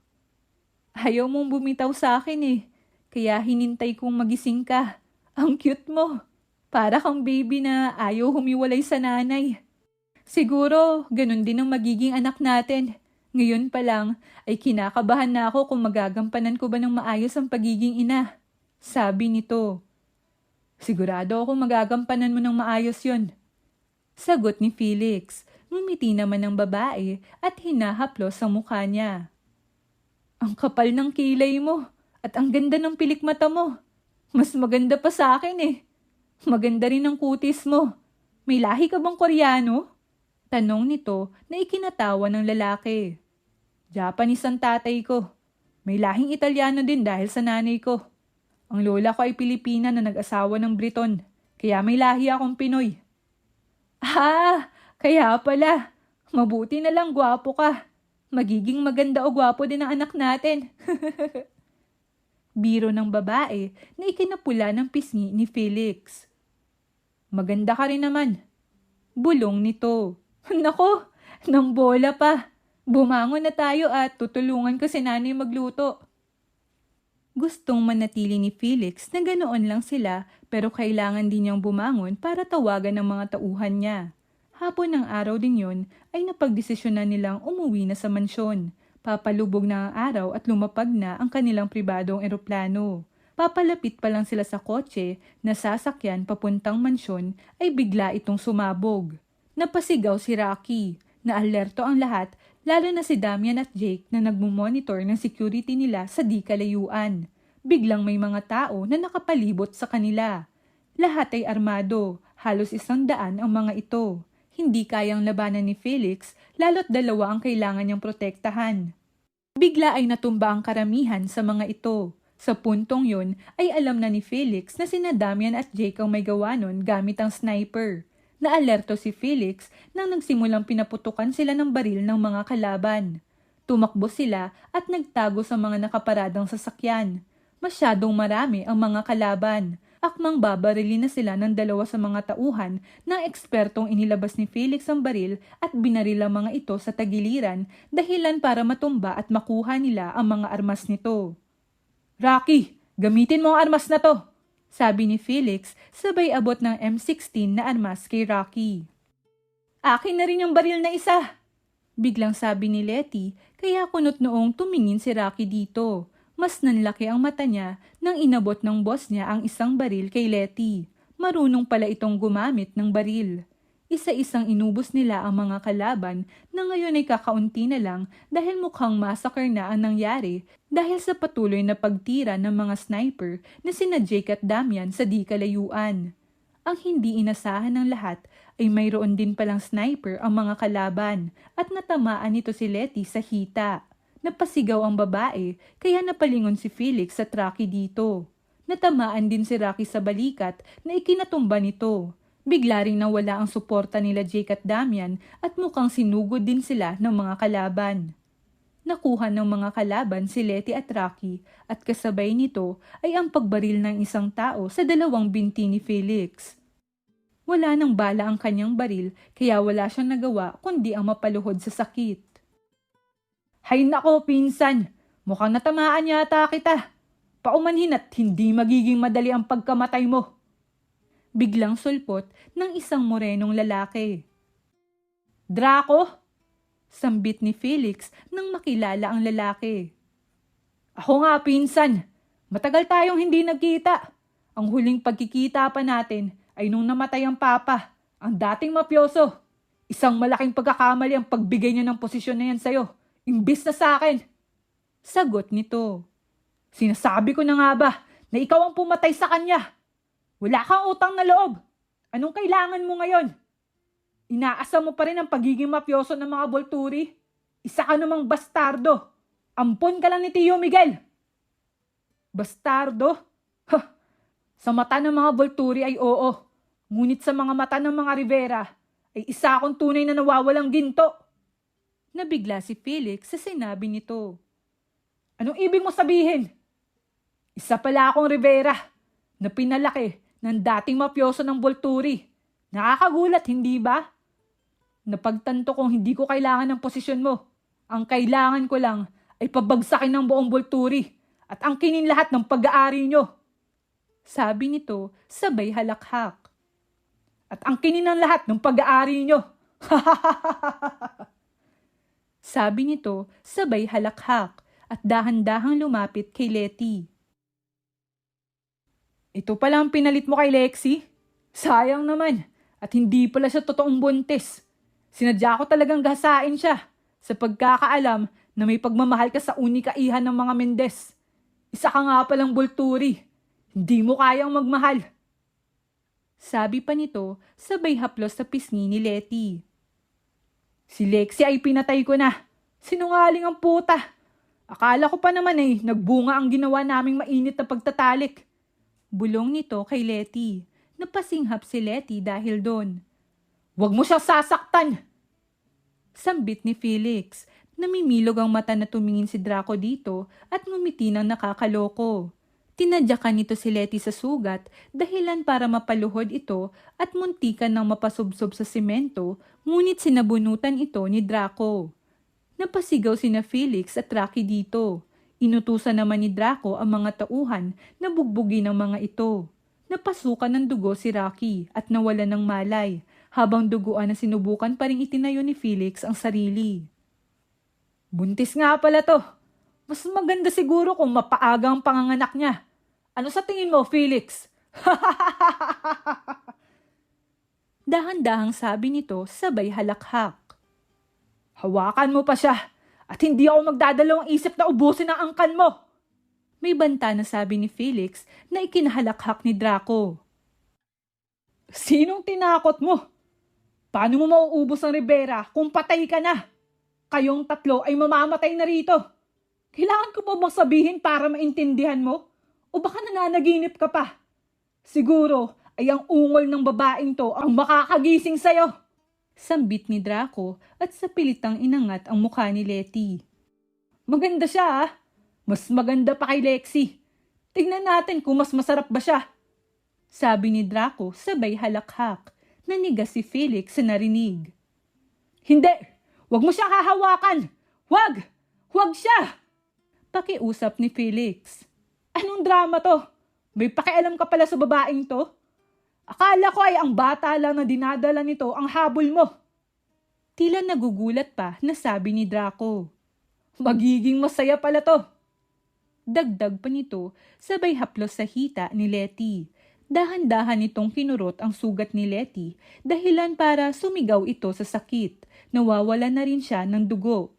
"Ayaw mong bumitaw sa akin eh, kaya hinintay kong magising ka. Ang cute mo. Para kang baby na ayaw humiwalay sa nanay. Siguro, ganun din ang magiging anak natin. Ngayon pa lang, ay kinakabahan na ako kung magagampanan ko ba ng maayos ang pagiging ina." Sabi nito. "Sigurado ako magagampanan mo ng maayos yon." Sagot ni Felix. Ngumiti naman ang babae at hinahaplos ang mukha niya. "Ang kapal ng kilay mo at ang ganda ng pilik mata mo. Mas maganda pa sa akin eh. Maganda rin ang kutis mo. May lahi ka bang Koreano?" Tanong nito na ikinatawa ng lalaki. "Japanese ang tatay ko. May lahing Italiano din dahil sa nanay ko. Ang lola ko ay Pilipina na nag-asawa ng Briton, kaya may lahi akong Pinoy." "Ah, kaya pala. Mabuti na lang gwapo ka. Magiging maganda o gwapo din ang anak natin." Biro ng babae na ikinapula ng pisngi ni Felix. "Maganda ka rin naman." Bulong nito. "Nako, nang bola pa. Bumangon na tayo at tutulungan ko si nanay magluto." Gustong manatili ni Felix na ganoon lang sila pero kailangan din niyang bumangon para tawagan ng mga tauhan niya. Hapon ng araw din yon ay napagdesisyonan nilang umuwi na sa mansyon. Papalubog na ang araw at lumapag na ang kanilang pribadong eroplano. Papalapit pa lang sila sa kotse na sasakyan papuntang mansyon ay bigla itong sumabog. Napasigaw si Rocky. Naalerto ang lahat, lalo na si Damian at Jake na nagmumonitor ng security nila sa di kalayuan. Biglang may mga tao na nakapalibot sa kanila. Lahat ay armado, halos 100 ang mga ito. Hindi kayang labanan ni Felix, lalo't dalawa ang kailangan niyang protektahan. Bigla ay natumba ang karamihan sa mga ito. Sa puntong yun ay alam na ni Felix na sina Damian at Jake ang may gawa nun gamit ang sniper. Naalerto si Felix nang nagsimulang pinaputukan sila ng baril ng mga kalaban. Tumakbo sila at nagtago sa mga nakaparadang sasakyan. Masyadong marami ang mga kalaban. Akmang babarilin na sila ng 2 sa mga tauhan na ekspertong inilabas ni Felix ang baril at binaril ang mga ito sa tagiliran dahilan para matumba at makuha nila ang mga armas nito. "Rocky, gamitin mo ang armas na to!" Sabi ni Felix sabay abot ng M16 na armas kay Rocky. "Akin na rin yung baril na isa!" Biglang sabi ni Letty kaya kunot noong tumingin si Rocky dito. Mas nanlaki ang mata niya nang inabot ng boss niya ang isang baril kay Letty. Marunong pala itong gumamit ng baril. Isa-isang inubos nila ang mga kalaban na ngayon ay kakaunti na lang dahil mukhang massacre na ang nangyari dahil sa patuloy na pagtira ng mga sniper na sina Jake at Damian sa di kalayuan. Ang hindi inasahan ng lahat ay mayroon din palang sniper ang mga kalaban at natamaan nito si Letty sa hita. Napasigaw ang babae kaya napalingon si Felix sa Rocky dito. Natamaan din si Rocky sa balikat na ikinatumba nito. Bigla ring nawala ang suporta nila Jake at Damian at mukhang sinugod din sila ng mga kalaban. Nakuha ng mga kalaban si Letty at Rocky at kasabay nito ay ang pagbaril ng isang tao sa 2 binti ni Felix. Wala nang bala ang kanyang baril kaya wala siyang nagawa kundi ang mapaluhod sa sakit. "Hay nako, pinsan! Mukhang natamaan yata kita. Paumanhin at hindi magiging madali ang pagkamatay mo." Biglang sulpot ng isang morenong lalaki. "Draco?" Sambit ni Felix nang makilala ang lalaki. "Ako nga, pinsan. Matagal tayong hindi nagkita. Ang huling pagkikita pa natin ay nung namatay ang papa, ang dating mafioso. Isang malaking pagkakamali ang pagbigay niya ng posisyon na yan sa'yo. Imbis na sa akin." Sagot nito. "Sinasabi ko na nga ba na ikaw ang pumatay sa kanya. Wala kang utang na loob. Anong kailangan mo ngayon? Inaasa mo pa rin ang pagiging mafioso ng mga Volturi? Isa ka namang bastardo. Ampon ka lang ni Tio Miguel. Bastardo? Huh. Sa mata ng mga Volturi ay oo. Ngunit sa mga mata ng mga Rivera ay isa akong tunay na nawawalang ginto. Nabigla si Felix sa sinabi nito. Anong ibig mo sabihin? Isa pala akong Rivera na pinalaki ng dating mafioso ng Volturi. Nakakagulat, hindi ba? Napagtanto kong hindi ko kailangan ng posisyon mo. Ang kailangan ko lang ay pabagsakin ng buong Volturi at angkinin lahat ng pag-aari nyo. Sabi nito, sabay halakhak. At angkinin ng lahat ng pag-aari nyo. Sabi nito, sabay halakhak at dahan-dahang lumapit kay Letty. Ito pala ang pinalit mo kay Lexi? Sayang naman. At hindi pala siya totoong buntis. Sinadya ko talagang gasain siya sa pagkakaalam na may pagmamahal ka sa unika ihan ng mga Mendez. Isa ka nga palang Volturi. Hindi mo kayang magmahal. Sabi pa nito, sabay haplos sa pisngi ni Letty. Si Lexi ay pinatay ko na. Sinungaling ang puta. Akala ko pa naman nagbunga ang ginawa naming mainit na pagtatalik. Bulong nito kay Letty. Napasinghap si Letty dahil doon. Huwag mo siyang sasaktan! Sambit ni Felix. Namimilog ang mata na tumingin si Draco dito at ngumiti ng nakakaloko. Tinadyakan nito si Letty sa sugat dahilan para mapaluhod ito at muntikan ng mapasubsob sa simento, ngunit sinabunutan ito ni Draco. Napasigaw sina Felix at Rocky dito. Inutusan naman ni Draco ang mga tauhan na bugbugin ng mga ito. Napasukan ng dugo si Rocky at nawala ng malay, habang duguan na sinubukan pa ring itinayo ni Felix ang sarili. Buntis nga pala to. Mas maganda siguro kung mapaaga ang panganganak niya. Ano sa tingin mo, Felix? Dahan-dahang sabi nito sabay halakhak. Hawakan mo pa siya at hindi ako magdadalawang isip na ubusin ang angkan mo. May banta na sabi ni Felix na ikinahalakhak ni Draco. Sinong tinakot mo? Paano mo mauubos ang Rivera kung patay ka na? Kayong tatlo ay mamamatay na rito. Kailangan ko pa bang sabihin para maintindihan mo? O baka nananaginip ka pa? Siguro ay ang ungol ng babaeng to ang makakagising sa'yo. Sambit ni Draco at sa pilitang inangat ang mukha ni Letty. Maganda siya ah. Mas maganda pa kay Lexi. Tingnan natin kung mas masarap ba siya. Sabi ni Draco sabay halakhak. Nanigas si Felix sa narinig. Hindi! Huwag mo siyang hahawakan! Huwag! Huwag siya! Pakiusap ni Felix. Anong drama to? May pakialam ka pala sa babaeng to? Akala ko ay ang bata lang na dinadala nito ang habol mo. Tila nagugulat pa na sabi ni Draco. Magiging masaya pala to. Dagdag pa nito, sabay haplos sa hita ni Letty. Dahan-dahan nitong kinurot ang sugat ni Letty dahilan para sumigaw ito sa sakit. Nawawala na rin siya ng dugo.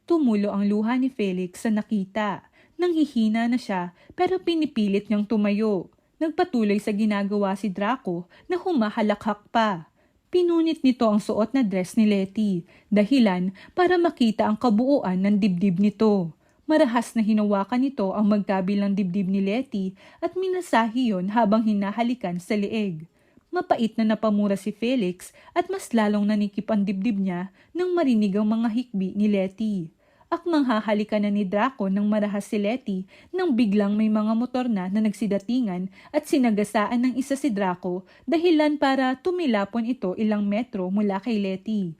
Tumulo ang luha ni Felix sa nakita. Nanghihina na siya pero pinipilit niyang tumayo. Nagpatuloy sa ginagawa si Draco na humahalakhak pa. Pinunit nito ang suot na dress ni Letty dahilan para makita ang kabuuan ng dibdib nito. Marahas na hinawakan nito ang magkabilang dibdib ni Letty at minasahi yon habang hinahalikan sa leeg. Mapait na napamura si Felix at mas lalong nanikip ang dibdib niya nang marinig ang mga hikbi ni Letty. Akmang hahalikan na ni Draco ng marahas si Letty nang biglang may mga motor na nagsidatingan at sinagasaan ng isa si Draco dahilan para tumilapon ito ilang metro mula kay Letty.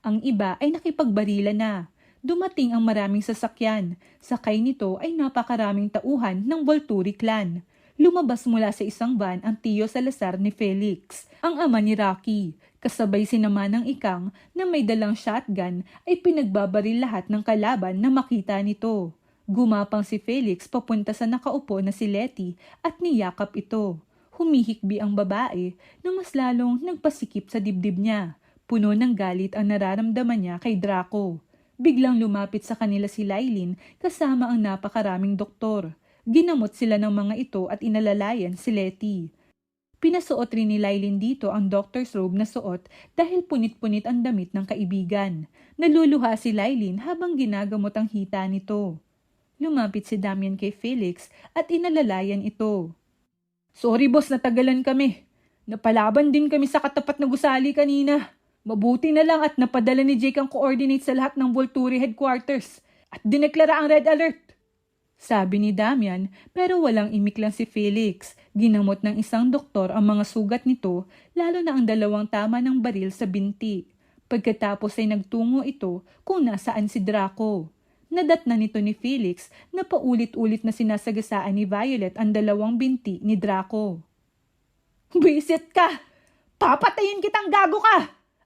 Ang iba ay nakipagbarila na. Dumating ang maraming sasakyan. Sakay nito ay napakaraming tauhan ng Volturi clan. Lumabas mula sa isang van ang Tio Salazar ni Felix, ang ama ni Rocky. Kasabay sinama ng ikang na may dalang shotgun ay pinagbabaril lahat ng kalaban na makita nito. Gumapang si Felix papunta sa nakaupo na si Letty at niyakap ito. Humihikbi ang babae na mas lalong nagpasikip sa dibdib niya. Puno ng galit ang nararamdaman niya kay Draco. Biglang lumapit sa kanila si Lailin kasama ang napakaraming doktor. ginamot sila ng mga ito at inalalayan si Letty. Pinasuot rin ni Lylene dito ang doctor's robe na suot dahil punit-punit ang damit ng kaibigan. Naluluha si Lylene habang ginagamot ang hita nito. Lumapit si Damian kay Felix at inalalayan ito. Sorry boss, natagalan kami. Napalaban din kami sa katapat na gusali kanina. Mabuti na lang at napadala ni Jake ang coordinates sa lahat ng Volturi headquarters at dineklara ang red alert. Sabi ni Damian, pero walang imik lang si Felix. Ginamot ng isang doktor ang mga sugat nito, lalo na ang 2 tama ng baril sa binti. Pagkatapos ay nagtungo ito kung nasaan si Draco. Nadatna nito ni Felix na paulit-ulit na sinasagasaan ni Violet ang 2 binti ni Draco. Bisit ka! Papatayin kitang gago ka!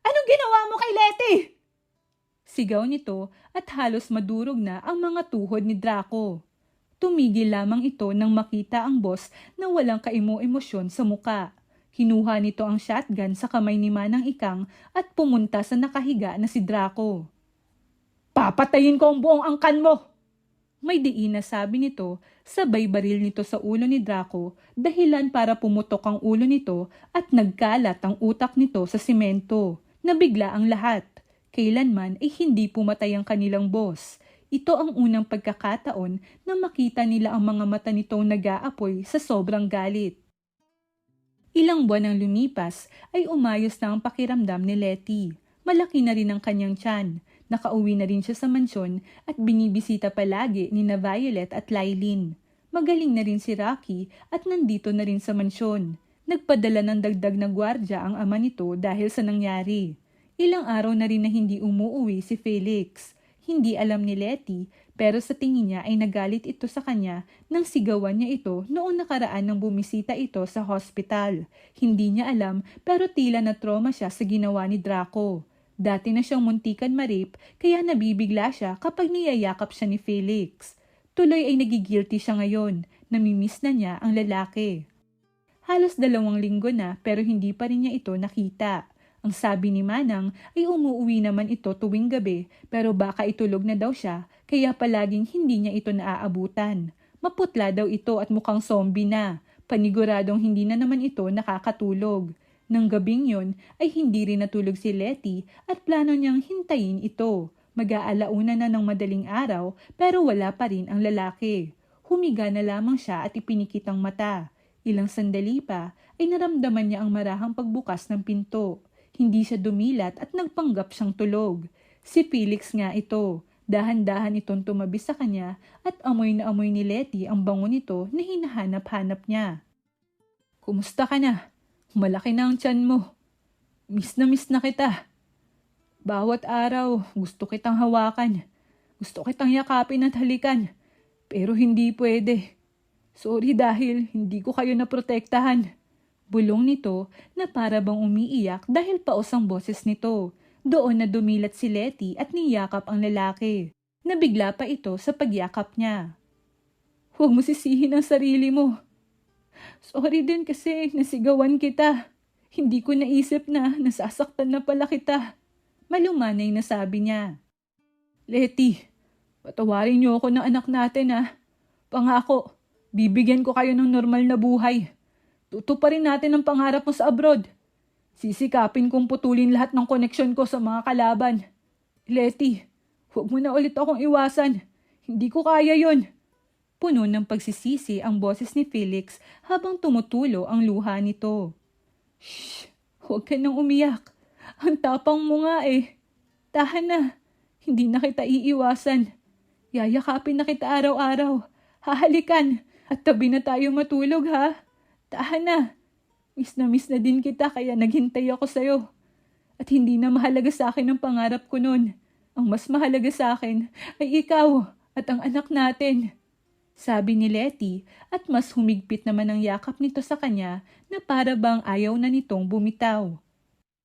Anong ginawa mo kay Letty? Sigaw nito at halos madurog na ang mga tuhod ni Draco. Tumigil lamang ito nang makita ang boss na walang kaimo-emosyon sa muka. Kinuha nito ang shotgun sa kamay ni Manang Ikang at pumunta sa nakahiga na si Draco. Papatayin ko ang buong angkan mo! May diin na sabi nito, sabay baril nito sa ulo ni Draco, dahilan para pumutok ang ulo nito at nagkalat ang utak nito sa simento. Nabigla ang lahat. Kailanman ay hindi pumatay ang kanilang boss. Ito ang unang pagkakataon na makita nila ang mga mata nitong nag-aapoy sa sobrang galit. Ilang buwan ang lumipas ay umayos na ang pakiramdam ni Letty. Malaki na rin ang kanyang tiyan. Nakauwi na rin siya sa mansyon at binibisita palagi ni na Violet at Lylene. Magaling na rin si Rocky at nandito na rin sa mansyon. Nagpadala ng dagdag na gwardya ang ama nito dahil sa nangyari. Ilang araw na rin na hindi umuuwi si Felix. Hindi alam ni Letty pero sa tingin niya ay nagalit ito sa kanya nang sigawan niya ito noong nakaraan nang bumisita ito sa hospital. Hindi niya alam pero tila na trauma siya sa ginawa ni Draco. Dati na siyang muntikan ma-rape kaya nabibigla siya kapag niyayakap siya ni Felix. Tuloy ay nagigilty siya ngayon, namimiss na niya ang lalaki. Halos 2 linggo na pero hindi pa rin niya ito nakita. Ang sabi ni Manang ay umuuwi naman ito tuwing gabi pero baka itulog na daw siya kaya palaging hindi niya ito naaabutan. Maputla daw ito at mukhang zombie na. Paniguradong hindi na naman ito nakakatulog. Nang gabing yon ay hindi rin natulog si Letty at plano niyang hintayin ito. Mag-aalauna na ng madaling araw pero wala pa rin ang lalaki. Humiga na lamang siya at ipinikit ang mata. Ilang sandali pa ay naramdaman niya ang marahang pagbukas ng pinto. Hindi siya dumilat at nagpanggap siyang tulog. Si Felix nga ito. Dahan-dahan itong tumabi sa kanya at amoy na amoy ni Letty ang bango nito na hinahanap-hanap niya. Kumusta ka na? Malaki na ang tiyan mo. Miss na kita. Bawat araw, gusto kitang hawakan. Gusto kitang yakapin at halikan. Pero hindi pwede. Sorry dahil hindi ko kayo naprotektahan. Bulong nito na para bang umiiyak dahil paos ang boses nito. Doon na dumilat si Letty at niyakap ang lalaki. Nabigla pa ito sa pagyakap niya. Huwag mo sisihin ang sarili mo. Sorry din kasi nasigawan kita. Hindi ko naisip na nasasaktan na pala kita. Malumanay na sabi niya. Letty, patawarin niyo ako ng anak natin ha. Pangako, bibigyan ko kayo ng normal na buhay. Tutuparin natin ang pangarap mo sa abroad. Sisikapin kong putulin lahat ng koneksyon ko sa mga kalaban. Letty, huwag mo na ulit akong iwasan. Hindi ko kaya yon. Puno ng pagsisisi ang boses ni Felix habang tumutulo ang luha nito. Shh! Huwag ka nang umiyak. Ang tapang mo nga eh. Tahan na. Hindi na kita iiwasan. Yayakapin na kita araw-araw. Hahalikan. At tabi na tayo matulog ha. Tahan na. Miss na din kita kaya naghintay ako sa'yo. At hindi na mahalaga sa akin ang pangarap ko nun. Ang mas mahalaga sa akin ay ikaw at ang anak natin. Sabi ni Letty at mas humigpit naman ang yakap nito sa kanya na para bang ayaw na nitong bumitaw.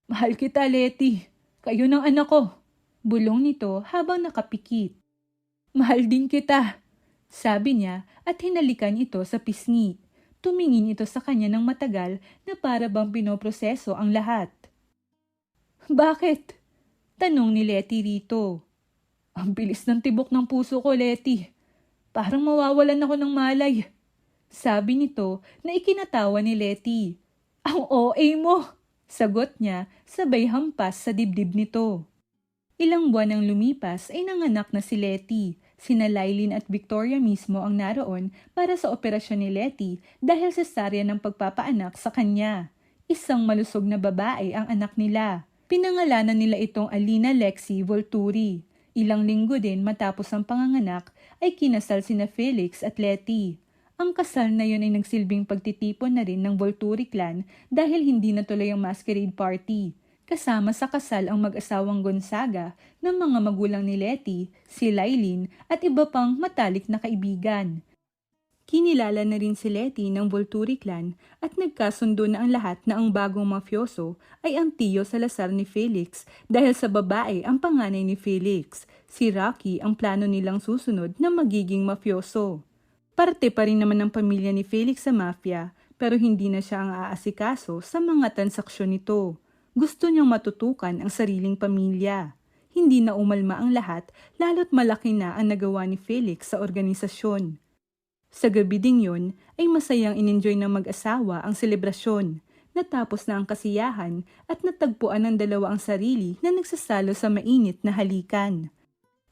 Mahal kita, Letty. Kayo ng anak ko. Bulong nito habang nakapikit. Mahal din kita. Sabi niya at hinalikan ito sa pisngi. Tumingin ito sa kanya ng matagal na para bang pinoproseso ang lahat. Bakit? Tanong ni Letty rito. Ang bilis ng tibok ng puso ko, Letty. Parang mawawalan ako ng malay. Sabi nito na ikinatawa ni Letty. Ang OA mo! Sagot niya sabay hampas sa dibdib nito. Ilang buwan ang lumipas ay nanganak na si Letty. Sina Lailyn at Victoria mismo ang naroon para sa operasyon ni Letty dahil cesarean ng pagpapaanak sa kanya. Isang malusog na babae ang anak nila. Pinangalanan nila itong Alina Lexi Volturi. Ilang linggo din matapos ang panganganak ay kinasal sina Felix at Letty. Ang kasal na yun ay nagsilbing pagtitipon na rin ng Volturi clan dahil hindi natuloy ang masquerade party. Kasama sa kasal ang mag-asawang Gonzaga ng mga magulang ni Letty, si Lailyn at iba pang matalik na kaibigan. Kinilala na rin si Letty ng Volturi clan at nagkasundo na ang lahat na ang bagong mafioso ay ang tiyo Salazar ni Felix dahil sa babae ang panganay ni Felix. Si Rocky ang plano nilang susunod na magiging mafioso. Parte pa rin naman ng pamilya ni Felix sa mafia pero hindi na siya ang aasikaso sa mga transaksyon nito. Gusto niyang matutukan ang sariling pamilya. Hindi na umalma ang lahat lalo't malaki na ang nagawa ni Felix sa organisasyon. Sa gabi ding yun ay masayang in-enjoy ng mag-asawa ang selebrasyon. Natapos na ang kasiyahan at natagpuan ng dalawa ang sarili na nagsasalo sa mainit na halikan.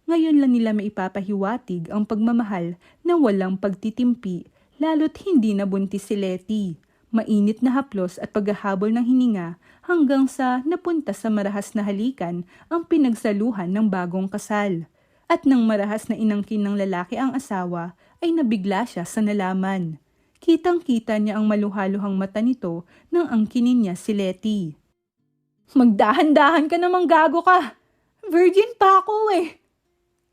Ngayon lang nila maipapahiwatig ang pagmamahal na walang pagtitimpi lalo't hindi nabuntis si Letty. Mainit na haplos at paghahabol ng hininga hanggang sa napunta sa marahas na halikan ang pinagsaluhan ng bagong kasal. At nang marahas na inangkin ng lalaki ang asawa, ay nabigla siya sa nalaman. Kitang-kita niya ang maluhaluhang mata nito nang angkinin niya si Letty. Magdahan-dahan ka namang gago ka! Virgin pa ako eh!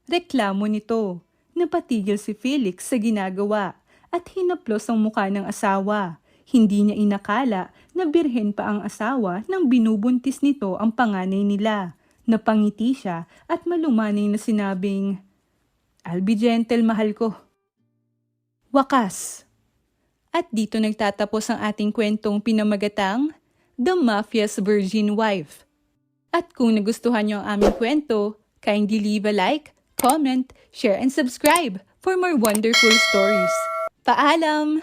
Reklamo nito. Napatigil si Felix sa ginagawa at hinaplos ang mukha ng asawa. Hindi niya inakala na birhen pa ang asawa nang binubuntis nito ang panganay nila. Napangiti siya at malumanay na sinabing, "I'll be gentle, mahal ko." Wakas. At dito nagtatapos ang ating kwentong pinamagatang The Mafia's Virgin Wife. At kung nagustuhan niyo ang aming kwento, kindly leave a like, comment, share, and subscribe for more wonderful stories. Paalam!